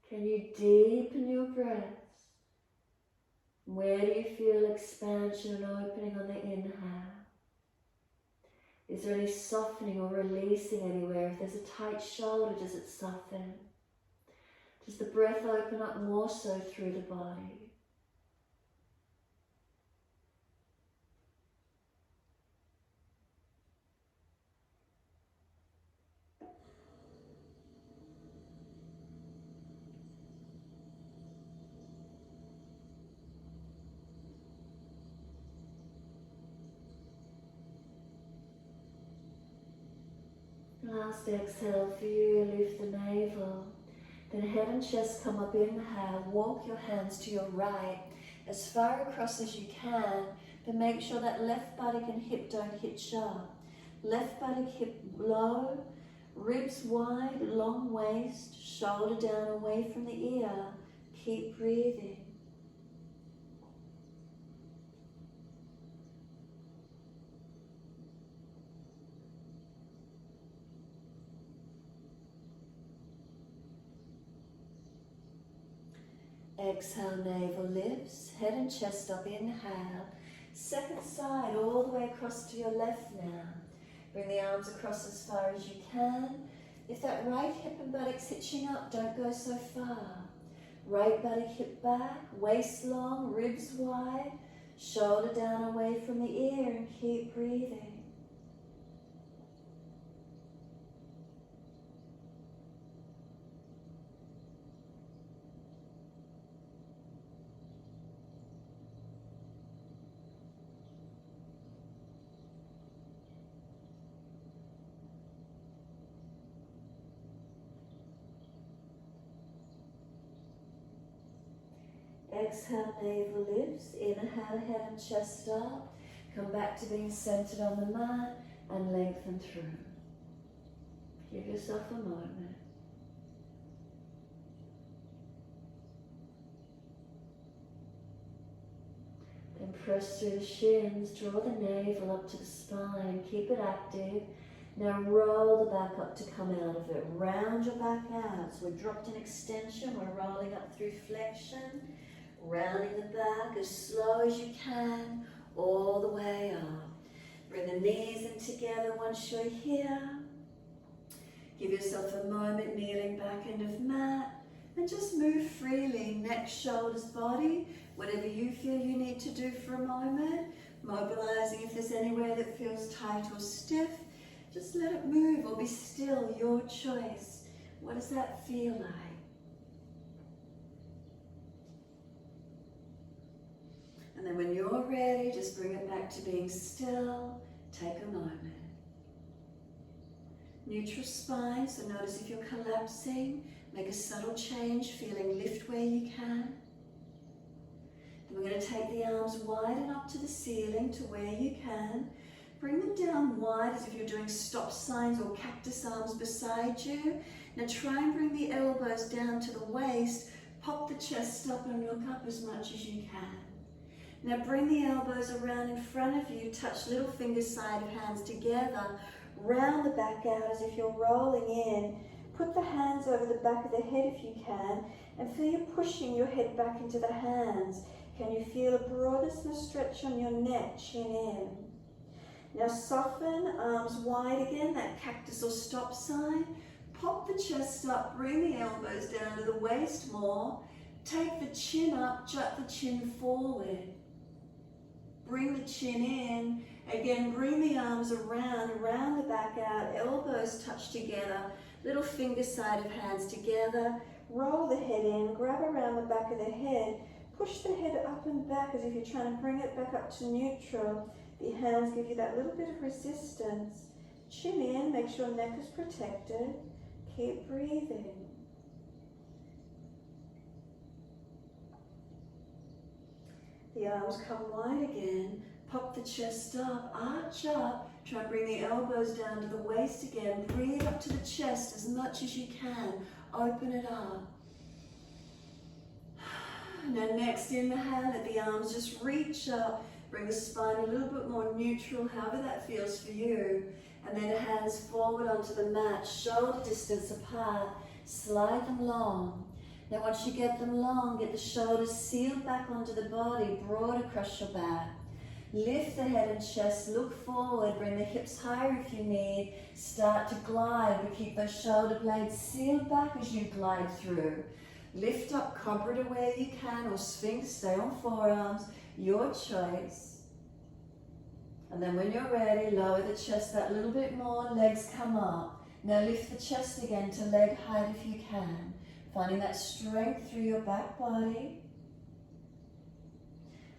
Can you deepen your breaths? Where do you feel expansion and opening on the inhale? Is there any softening or releasing anywhere? If there's a tight shoulder, does it soften? Does the breath open up more so through the body? Last exhale for you, lift the navel. Then head and chest come up, inhale. Walk your hands to your right as far across as you can, but make sure that left buttock and hip don't hit sharp. Left buttock, hip low, ribs wide, long waist, shoulder down away from the ear. Keep breathing. Exhale, navel lifts, head and chest up, inhale. Second side, all the way across to your left now. Bring the arms across as far as you can. If that right hip and buttocks hitching up, don't go so far. Right belly hip back, waist long, ribs wide, shoulder down away from the ear, and keep breathing. Exhale, navel lifts. Inhale, head and chest up. Come back to being centered on the mat and lengthen through. Give yourself a moment. Then press through the shins, draw the navel up to the spine, keep it active. Now roll the back up to come out of it. Round your back out. So we're dropped in extension, we're rolling up through flexion. Rounding the back as slow as you can, all the way up. Bring the knees in together once you're here. Give yourself a moment kneeling back end of mat. And just move freely, neck, shoulders, body. Whatever you feel you need to do for a moment. Mobilizing if there's anywhere that feels tight or stiff. Just let it move or be still, your choice. What does that feel like? And then when you're ready, just bring it back to being still. Take a moment. Neutral spine, so notice if you're collapsing, make a subtle change, feeling lift where you can. Then we're going to take the arms wide and up to the ceiling to where you can. Bring them down wide as if you're doing stop signs or cactus arms beside you. Now try and bring the elbows down to the waist. Pop the chest up and look up as much as you can. Now bring the elbows around in front of you, touch little finger side of hands together, round the back out as if you're rolling in. Put the hands over the back of the head if you can, and feel you pushing your head back into the hands. Can you feel a broadness and a stretch on your neck, chin in? Now soften, arms wide again, that cactus or stop sign. Pop the chest up, bring the elbows down to the waist more. Take the chin up, jut the chin forward. Bring the chin in. Again, bring the arms around the back out, elbows touch together, little finger side of hands together. Roll the head in, grab around the back of the head, push the head up and back as if you're trying to bring it back up to neutral. The hands give you that little bit of resistance. Chin in, make sure neck is protected. Keep breathing. The arms come wide again. Pop the chest up, arch up. Try to bring the elbows down to the waist again. Breathe up to the chest as much as you can. Open it up. Now next inhale, let the arms just reach up. Bring the spine a little bit more neutral, however that feels for you. And then hands forward onto the mat, shoulder distance apart. Slide them long. Now once you get them long, get the shoulders sealed back onto the body, broad across your back. Lift the head and chest, look forward, bring the hips higher if you need. Start to glide, but keep those shoulder blades sealed back as you glide through. Lift up, cobra to where you can, or sphinx, stay on forearms, your choice. And then when you're ready, lower the chest that little bit more, legs come up. Now lift the chest again to leg height if you can. Finding that strength through your back body.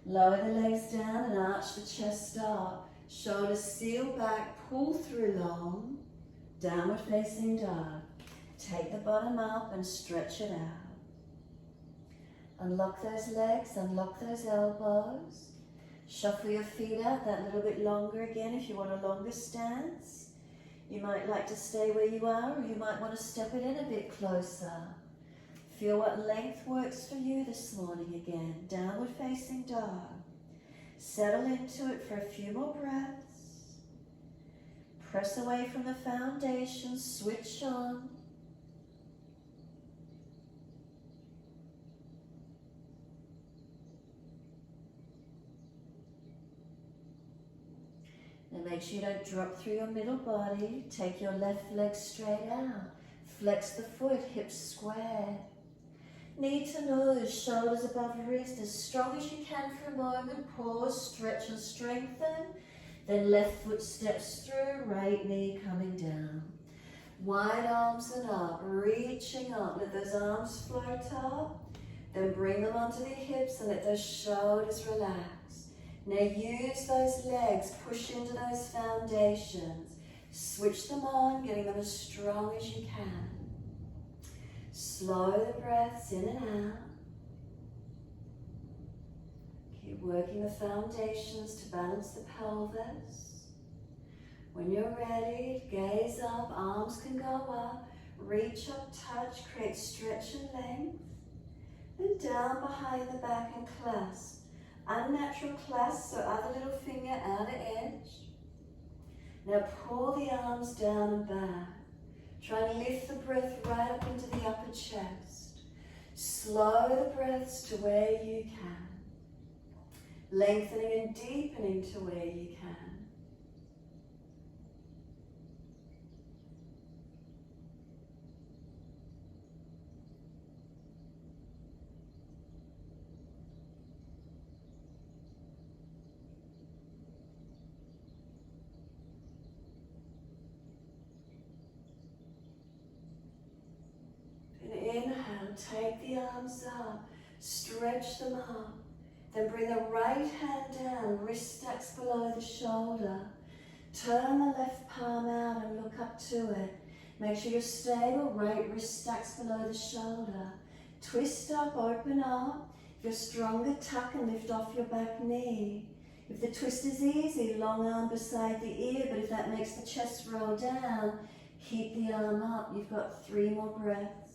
Lower the legs down and arch the chest up. Shoulders seal back, pull through long. Downward facing dog. Take the bottom up and stretch it out. Unlock those legs, unlock those elbows. Shuffle your feet out that little bit longer again if you want a longer stance. You might like to stay where you are, or you might want to step it in a bit closer. Feel what length works for you this morning again. Downward facing dog. Settle into it for a few more breaths. Press away from the foundation, switch on. And make sure you don't drop through your middle body. Take your left leg straight out. Flex the foot, hips square. Knee to nose, shoulders above wrist, as strong as you can for a moment. Pause, stretch and strengthen. Then left foot steps through, right knee coming down. Wide arms and up, reaching up. Let those arms float up. Then bring them onto the hips and let those shoulders relax. Now use those legs, push into those foundations. Switch them on, getting them as strong as you can. Slow the breaths in and out. Keep working the foundations to balance the pelvis. When you're ready, gaze up, arms can go up, reach up, touch, create stretch and length. Then down behind the back and clasp. Unnatural clasp, so other little finger outer edge. Now pull the arms down and back. Try and lift the breath right up into the upper chest. Slow the breaths to where you can. Lengthening and deepening to where you can. Inhale, take the arms up, stretch them up. Then bring the right hand down, wrist stacks below the shoulder. Turn the left palm out and look up to it. Make sure you're stable, right wrist stacks below the shoulder. Twist up, open up. If you're stronger, tuck and lift off your back knee. If the twist is easy, long arm beside the ear, but if that makes the chest roll down, keep the arm up. You've got 3 more breaths.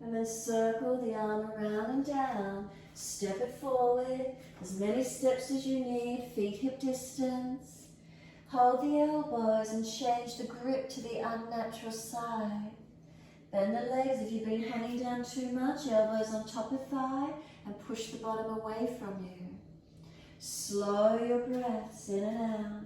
And then circle the arm around and down. Step it forward, as many steps as you need, feet hip distance. Hold the elbows and change the grip to the unnatural side. Bend the legs if you've been hanging down too much, elbows on top of thigh, and push the bottom away from you. Slow your breaths in and out.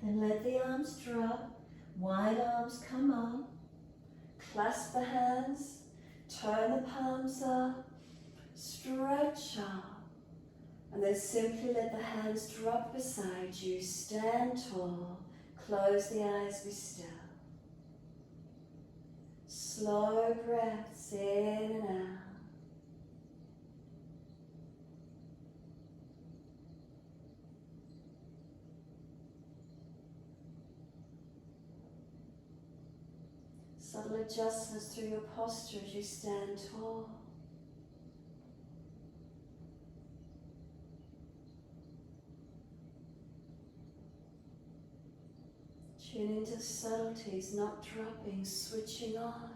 Then let the arms drop, wide arms come up, clasp the hands, turn the palms up, stretch up, and then simply let the hands drop beside you, stand tall, close the eyes, be still. Slow breaths in and out. Subtle adjustments through your posture as you stand tall. Tune into the subtleties, not dropping, switching on.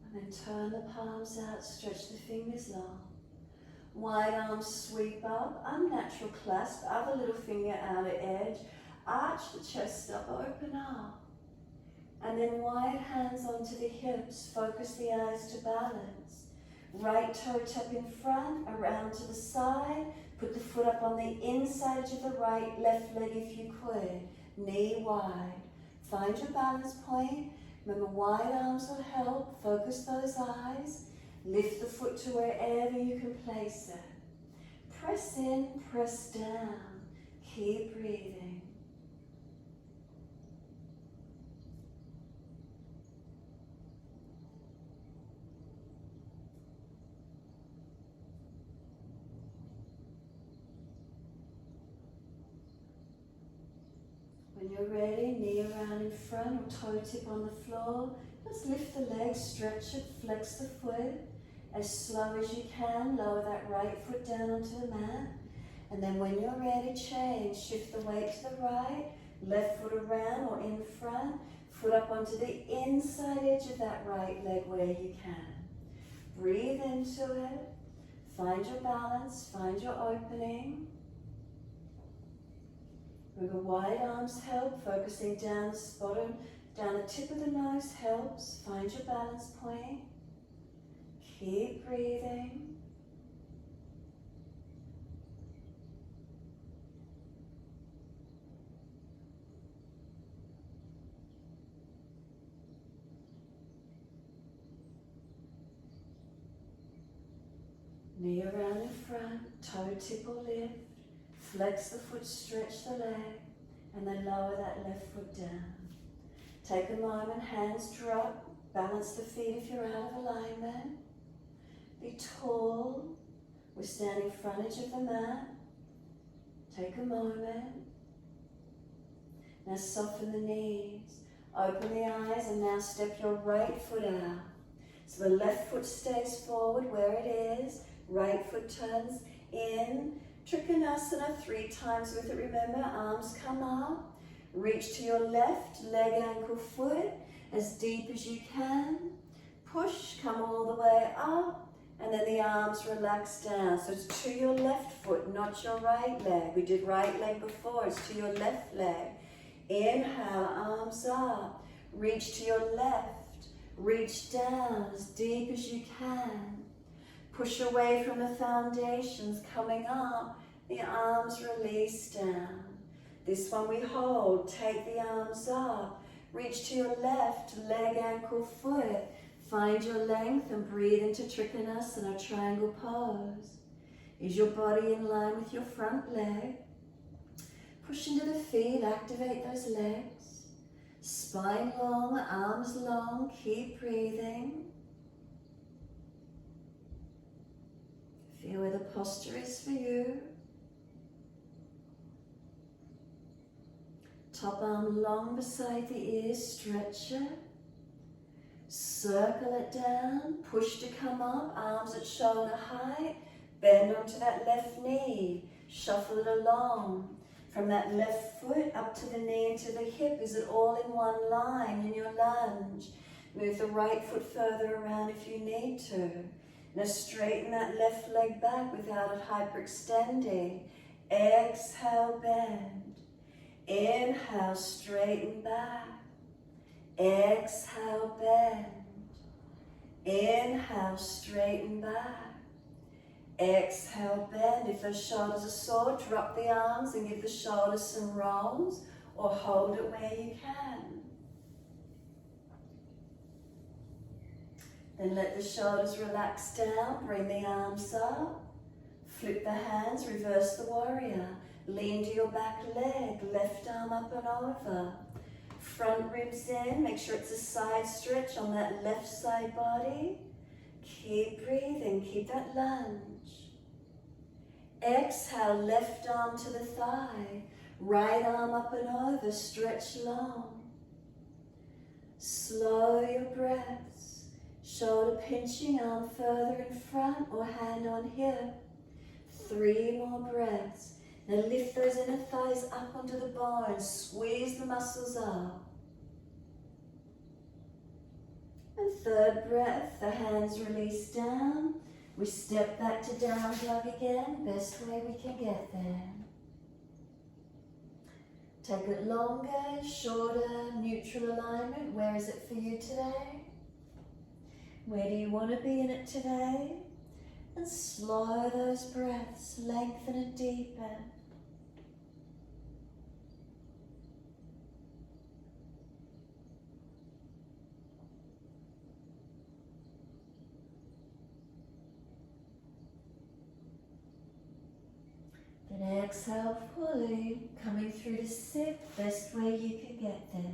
And then turn the palms out, stretch the fingers long. Wide arms sweep up, unnatural clasp, other little finger outer edge. Arch the chest up, open up. And then wide hands onto the hips, focus the eyes to balance. Right toe tap in front, around to the side. Put the foot up on the inside edge of the right, left leg if you could. Knee wide. Find your balance point. Remember, wide arms will help. Focus those eyes. Lift the foot to wherever you can place it. Press in, press down. Keep breathing. When you're ready, knee around in front or toe tip on the floor. Just lift the legs, stretch it, flex the foot. As slow as you can, lower that right foot down onto the mat. And then when you're ready, change. Shift the weight to the right, left foot around or in front. Foot up onto the inside edge of that right leg where you can. Breathe into it. Find your balance, find your opening. Remember, wide arms help. Focusing down the bottom, down the tip of the nose helps. Find your balance point. Keep breathing. Knee around in front, toe tip or lift. Flex the foot, stretch the leg, and then lower that left foot down. Take a moment, hands drop, balance the feet if you're out of alignment. Be tall, we're standing frontage of the mat. Take a moment. Now soften the knees, open the eyes, and now step your right foot out. So the left foot stays forward where it is, right foot turns in. Trikonasana 3 times with it, remember, arms come up. Reach to your left, leg, ankle, foot, as deep as you can. Push, come all the way up, and then the arms relax down. So it's to your left foot, not your right leg. We did right leg before, it's to your left leg. Inhale, arms up. Reach to your left, reach down as deep as you can. Push away from the foundations, coming up, the arms release down. This one we hold, take the arms up, reach to your left, leg, ankle, foot. Find your length and breathe into Trikonasana, triangle pose. Is your body in line with your front leg? Push into the feet, activate those legs. Spine long, arms long, keep breathing. Feel where the posture is for you. Top arm long beside the ears, stretch it. Circle it down, push to come up, arms at shoulder height. Bend onto that left knee, shuffle it along. From that left foot up to the knee and to the hip, is it all in one line in your lunge? Move the right foot further around if you need to. Now straighten that left leg back without it hyperextending. Exhale, bend. Inhale, straighten back. Exhale, bend. Inhale, straighten back. Exhale, bend. If those shoulders are sore, drop the arms and give the shoulders some rolls, or hold it where you can. Then let the shoulders relax down, bring the arms up, flip the hands, reverse the warrior, lean to your back leg, left arm up and over, front ribs in, make sure it's a side stretch on that left side body. Keep breathing, keep that lunge. Exhale, left arm to the thigh, right arm up and over, stretch long. Slow your breaths, shoulder pinching, arm further in front or hand on hip. 3 more breaths. Now lift those inner thighs up onto the bones, squeeze the muscles up. And 3rd breath, the hands release down. We step back to down dog again, best way we can get there. Take it longer, shorter, neutral alignment. Where is it for you today? Where do you want to be in it today? And slow those breaths, lengthen and deepen. Then exhale fully, coming through to sit, best way you can get there.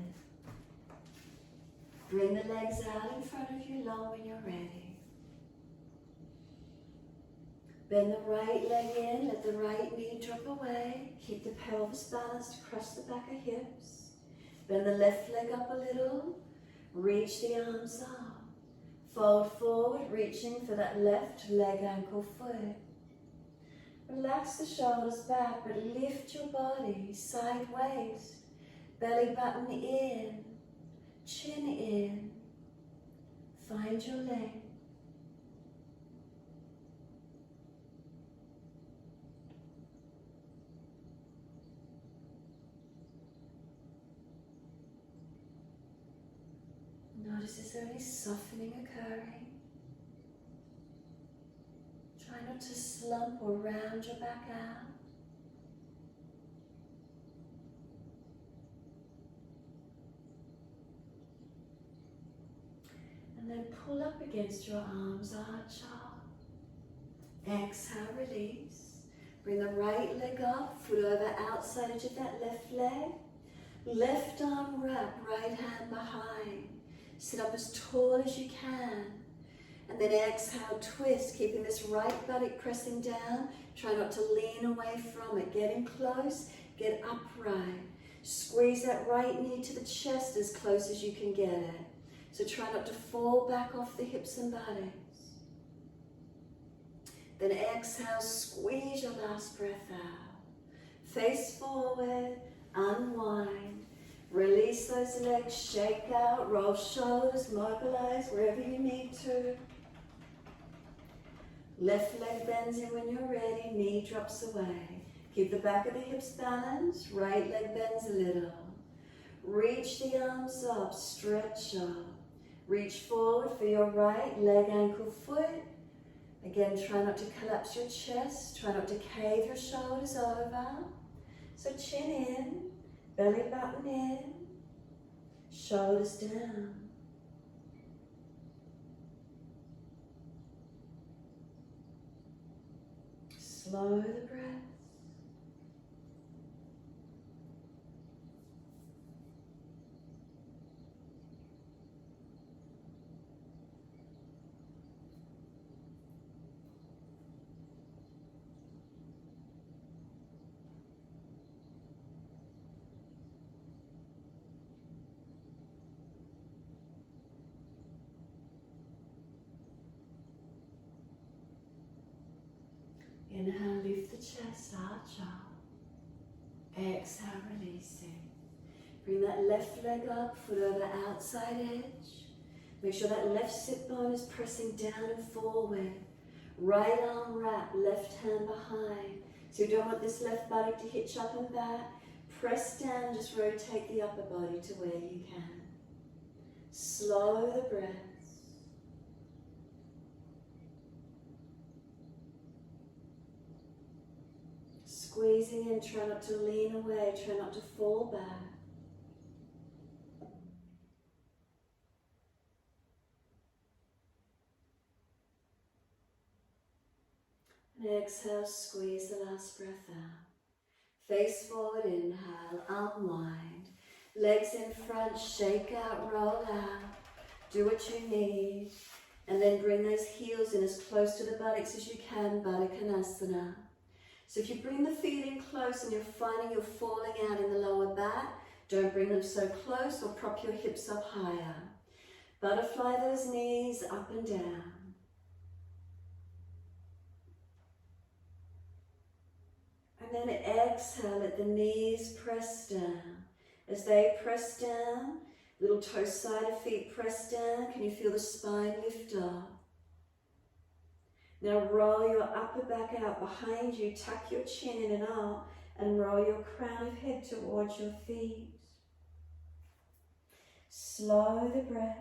Bring the legs out in front of you long when you're ready. Bend the right leg in, let the right knee drop away. Keep the pelvis balanced across the back of hips. Bend the left leg up a little. Reach the arms up. Fold forward, reaching for that left leg, ankle, foot. Relax the shoulders back, but lift your body sideways. Belly button in, chin in. Find your length. Notice, is there any softening occurring? Try not to slump or round your back out. And then pull up against your arms, arch up. Exhale, release. Bring the right leg up, foot over outside edge of that left leg. Left arm wrap, right hand behind. Sit up as tall as you can. And then exhale, twist, keeping this right buttock pressing down. Try not to lean away from it. Get in close, get upright. Squeeze that right knee to the chest as close as you can get it. So try not to fall back off the hips and buttocks. Then exhale, squeeze your last breath out. Face forward, unwind. Release those legs, shake out, roll shoulders, mobilize wherever you need to. Left leg bends in when you're ready, knee drops away. Keep the back of the hips balanced, right leg bends a little. Reach the arms up, stretch up. Reach forward for your right leg, ankle, foot. Again, try not to collapse your chest, try not to cave your shoulders over. So chin in, belly button in, shoulders down. Slow the breath. Inhale, lift the chest, arch up. Exhale, releasing. Bring that left leg up, foot over outside edge. Make sure that left sit bone is pressing down and forward. Right arm wrap, left hand behind. So you don't want this left buttock to hitch up and back. Press down, just rotate the upper body to where you can. Slow the breath. Squeezing in, try not to lean away, try not to fall back. And exhale, squeeze the last breath out. Face forward, inhale, unwind. Legs in front, shake out, roll out. Do what you need. And then bring those heels in as close to the buttocks as you can, Baddha Konasana. So if you bring the feet in close and you're finding you're falling out in the lower back, don't bring them so close or prop your hips up higher. Butterfly those knees up and down. And then exhale, let the knees press down. As they press down, little toe side of feet press down. Can you feel the spine lift up? Now roll your upper back out behind you, tuck your chin in and up, and roll your crown of head towards your feet. Slow the breaths.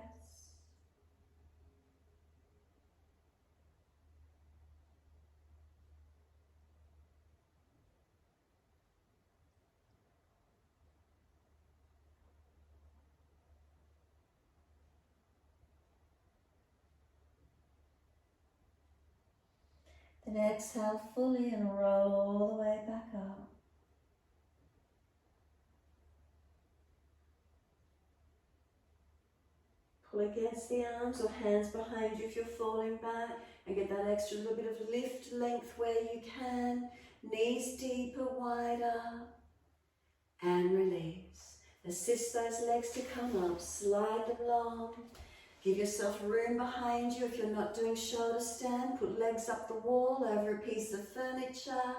Then exhale fully and roll all the way back up. Pull against the arms or hands behind you if you're falling back, and get that extra little bit of lift, length where you can. Knees deeper, wider, and release. Assist those legs to come up, slide them long. Give yourself room behind you. If you're not doing shoulder stand, put legs up the wall over a piece of furniture,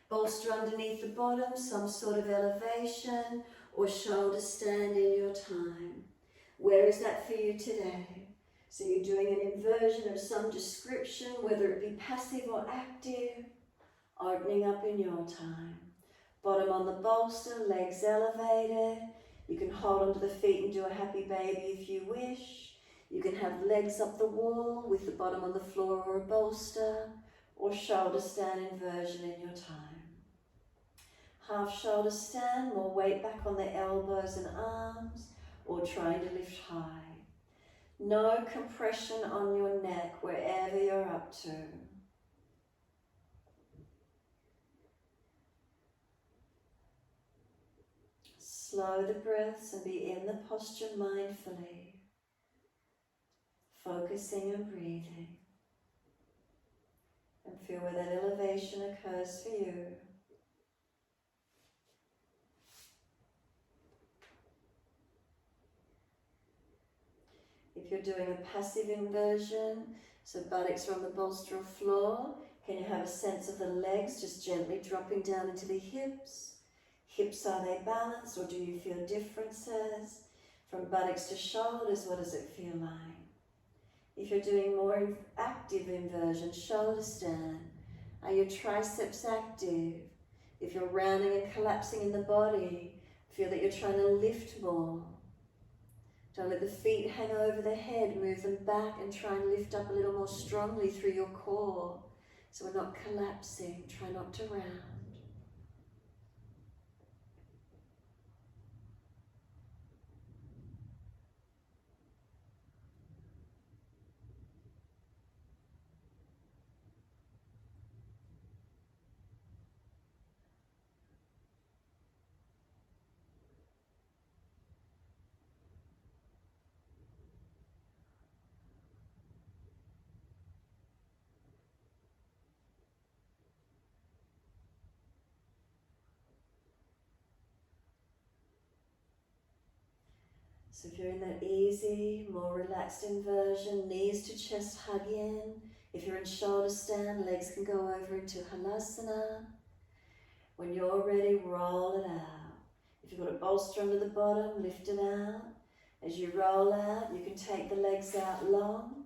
bolster underneath the bottom, some sort of elevation, or shoulder stand in your time. Where is that for you today? So you're doing an inversion of some description, whether it be passive or active, opening up in your time. Bottom on the bolster, legs elevated. You can hold onto the feet and do a happy baby if you wish. You can have legs up the wall with the bottom on the floor or a bolster, or shoulder stand inversion in your time. Half shoulder stand, more weight back on the elbows and arms, or trying to lift high. No compression on your neck wherever you're up to. Slow the breaths and be in the posture mindfully, focusing and breathing. And feel where that elevation occurs for you. If you're doing a passive inversion, so buttocks are on the bolster or floor, can you have a sense of the legs just gently dropping down into the hips? Hips, are they balanced, or do you feel differences? From buttocks to shoulders, what does it feel like? If you're doing more active inversion, shoulder stand, are your triceps active? If you're rounding and collapsing in the body, feel that you're trying to lift more. Don't let the feet hang over the head, move them back and try and lift up a little more strongly through your core. So we're not collapsing, try not to round. So if you're in that easy, more relaxed inversion, knees to chest hug in. If you're in shoulder stand, legs can go over into Halasana. When you're ready, roll it out. If you've got a bolster under the bottom, lift it out. As you roll out, you can take the legs out long.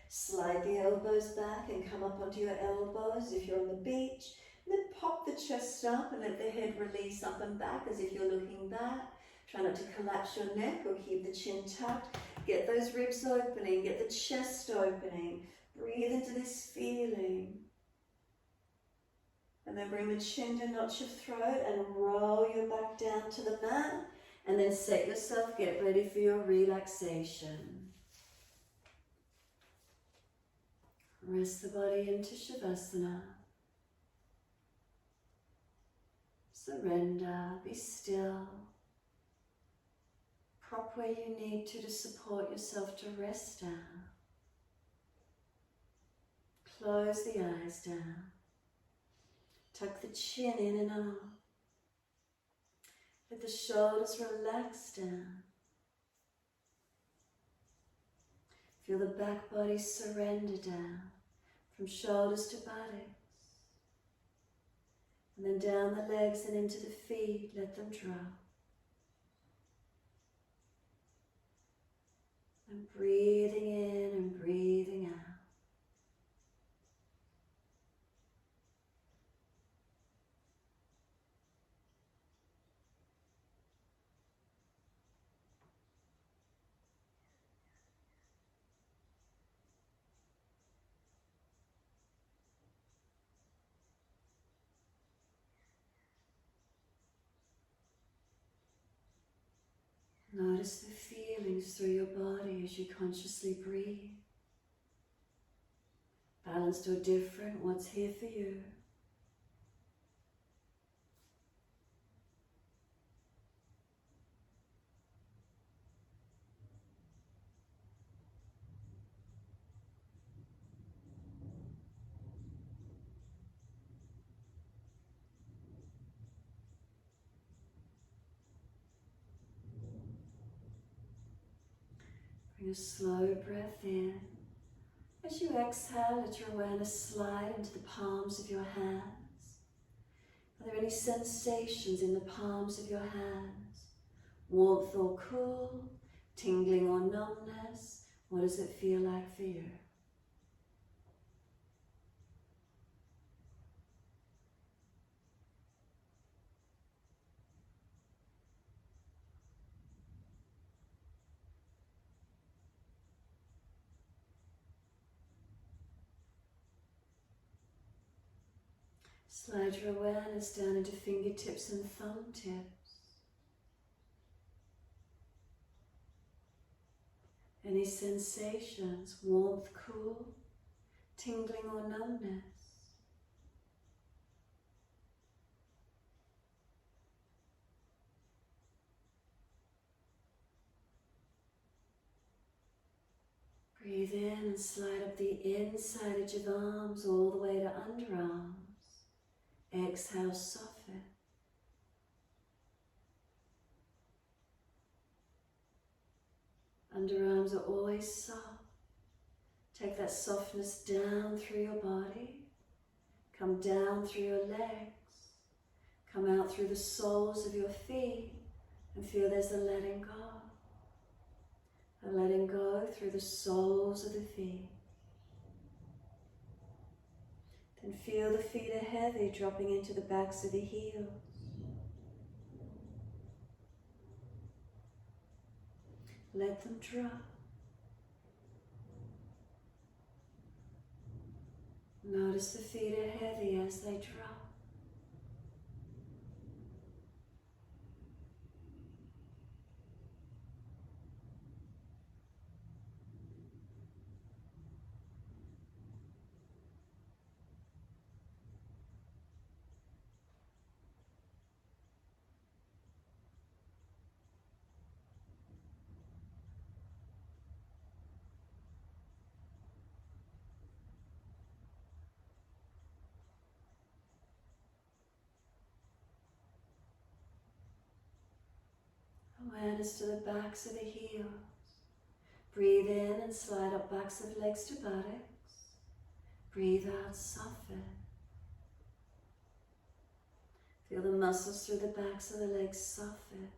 Slide the elbows back and come up onto your elbows if you're on the beach. And then pop the chest up and let the head release up and back as if you're looking back. Try not to collapse your neck or keep the chin tucked. Get those ribs opening, get the chest opening. Breathe into this feeling. And then bring the chin to notch your throat and roll your back down to the mat. And then set yourself, get ready for your relaxation. Rest the body into Shavasana. Surrender, be still. Prop where you need to support yourself to rest down. Close the eyes down. Tuck the chin in and up. Let the shoulders relax down. Feel the back body surrender down from shoulders to buttocks. And then down the legs and into the feet, let them drop. And breathing in and breathing out. Notice the feelings through your body as you consciously breathe. Balanced or different, what's here for you? Bring a slow breath in. As you exhale, let your awareness slide into the palms of your hands. Are there any sensations in the palms of your hands? Warmth or cool, tingling or numbness? What does it feel like for you? Slide your awareness down into fingertips and thumb tips. Any sensations, warmth, cool, tingling or numbness. Breathe in and slide up the inside edge of arms all the way to underarms. Exhale, soften. Underarms are always soft. Take that softness down through your body. Come down through your legs. Come out through the soles of your feet and feel there's a letting go. A letting go through the soles of the feet. Then feel the feet are heavy, dropping into the backs of the heels. Let them drop. Notice the feet are heavy as they drop. Awareness to the backs of the heels. Breathe in and slide up backs of legs to buttocks. Breathe out, soften. Feel the muscles through the backs of the legs soften.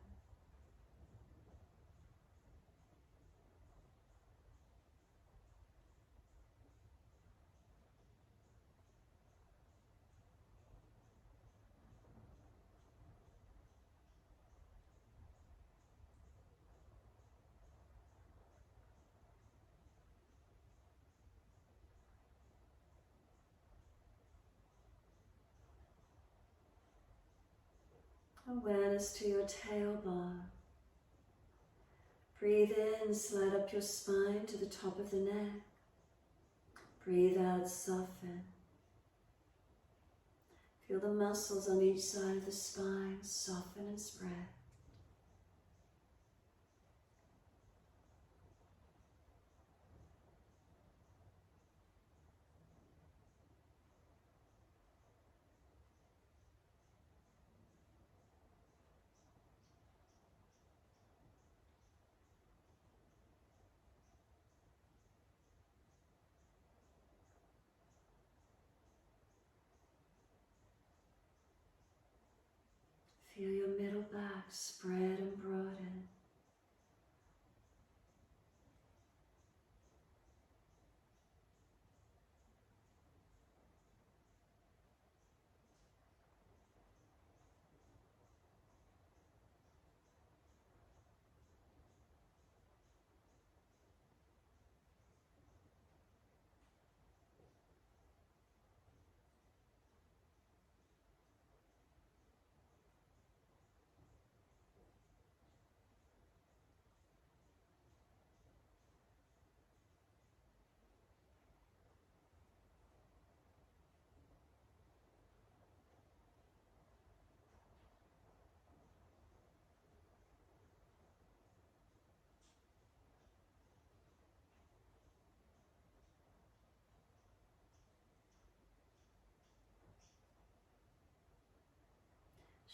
Awareness to your tailbone. Breathe in, slide up your spine to the top of the neck. Breathe out, soften. Feel the muscles on each side of the spine soften and spread. Feel your middle back spread and broaden.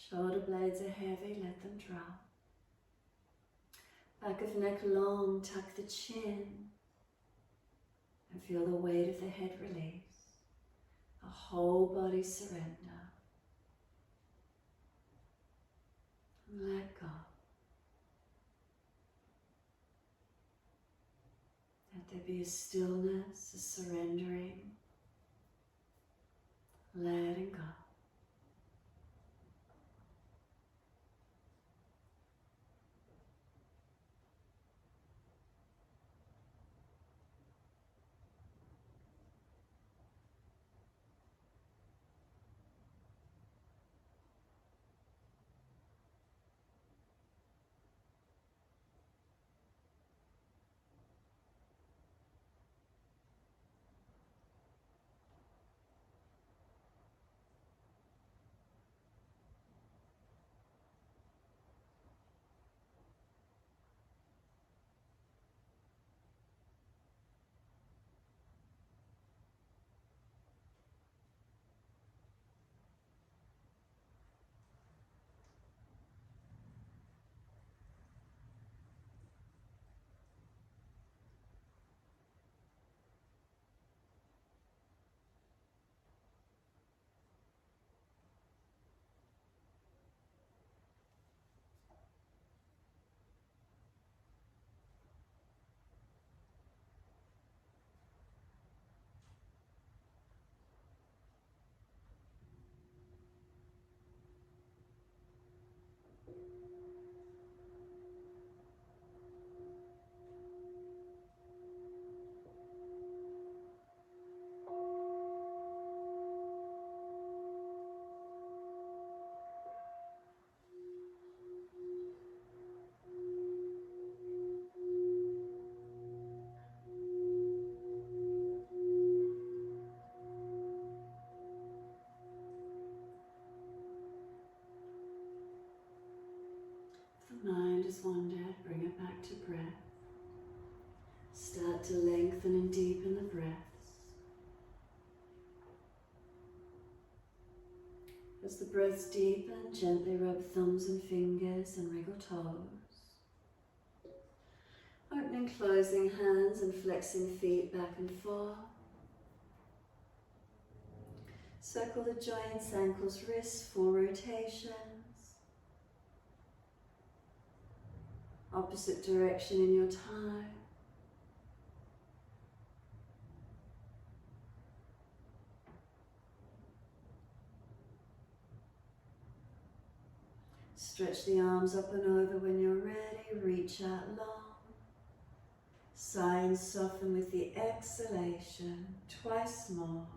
Shoulder blades are heavy, let them drop. Back of neck long, tuck the chin. And feel the weight of the head release. A whole body surrender. And let go. Let there be a stillness, a surrendering, letting go. and deepen the breaths. As the breaths deepen, gently rub thumbs and fingers and wriggle toes. Opening, closing hands and flexing feet back and forth. Circle the joints, ankles, wrists, 4 rotations. Opposite direction in your time. Stretch the arms up and over when you're ready. Reach out long. Sigh and soften with the exhalation. Twice more.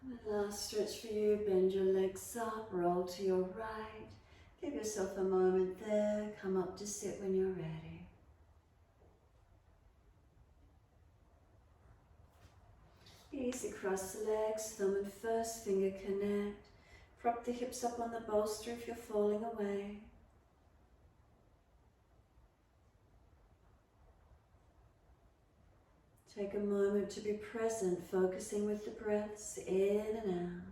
And last stretch for you, bend your legs up, roll to your right. Give yourself a moment there, come up to sit when you're ready. Easy, cross the legs, thumb and first finger connect. Prop the hips up on the bolster if you're falling away. Take a moment to be present, focusing with the breaths in and out.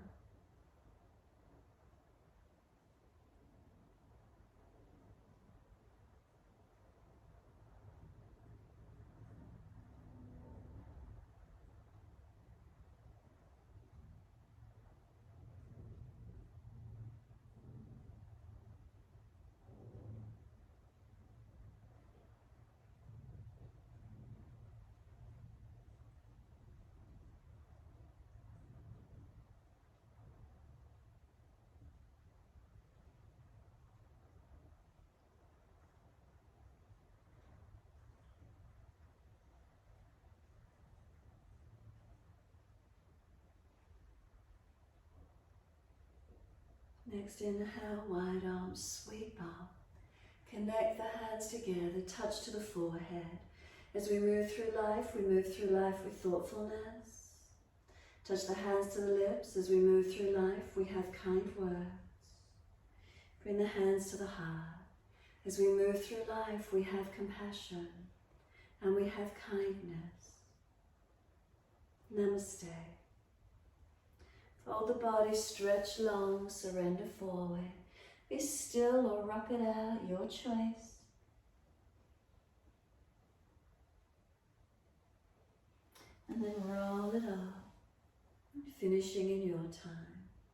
Next inhale, wide arms sweep up. Connect the hands together, touch to the forehead. As we move through life with thoughtfulness. Touch the hands to the lips. As we move through life, we have kind words. Bring the hands to the heart. As we move through life, we have compassion and we have kindness. Namaste. Fold the body, stretch long, surrender forward. Be still or rock it out, your choice. And then roll it up, finishing in your time.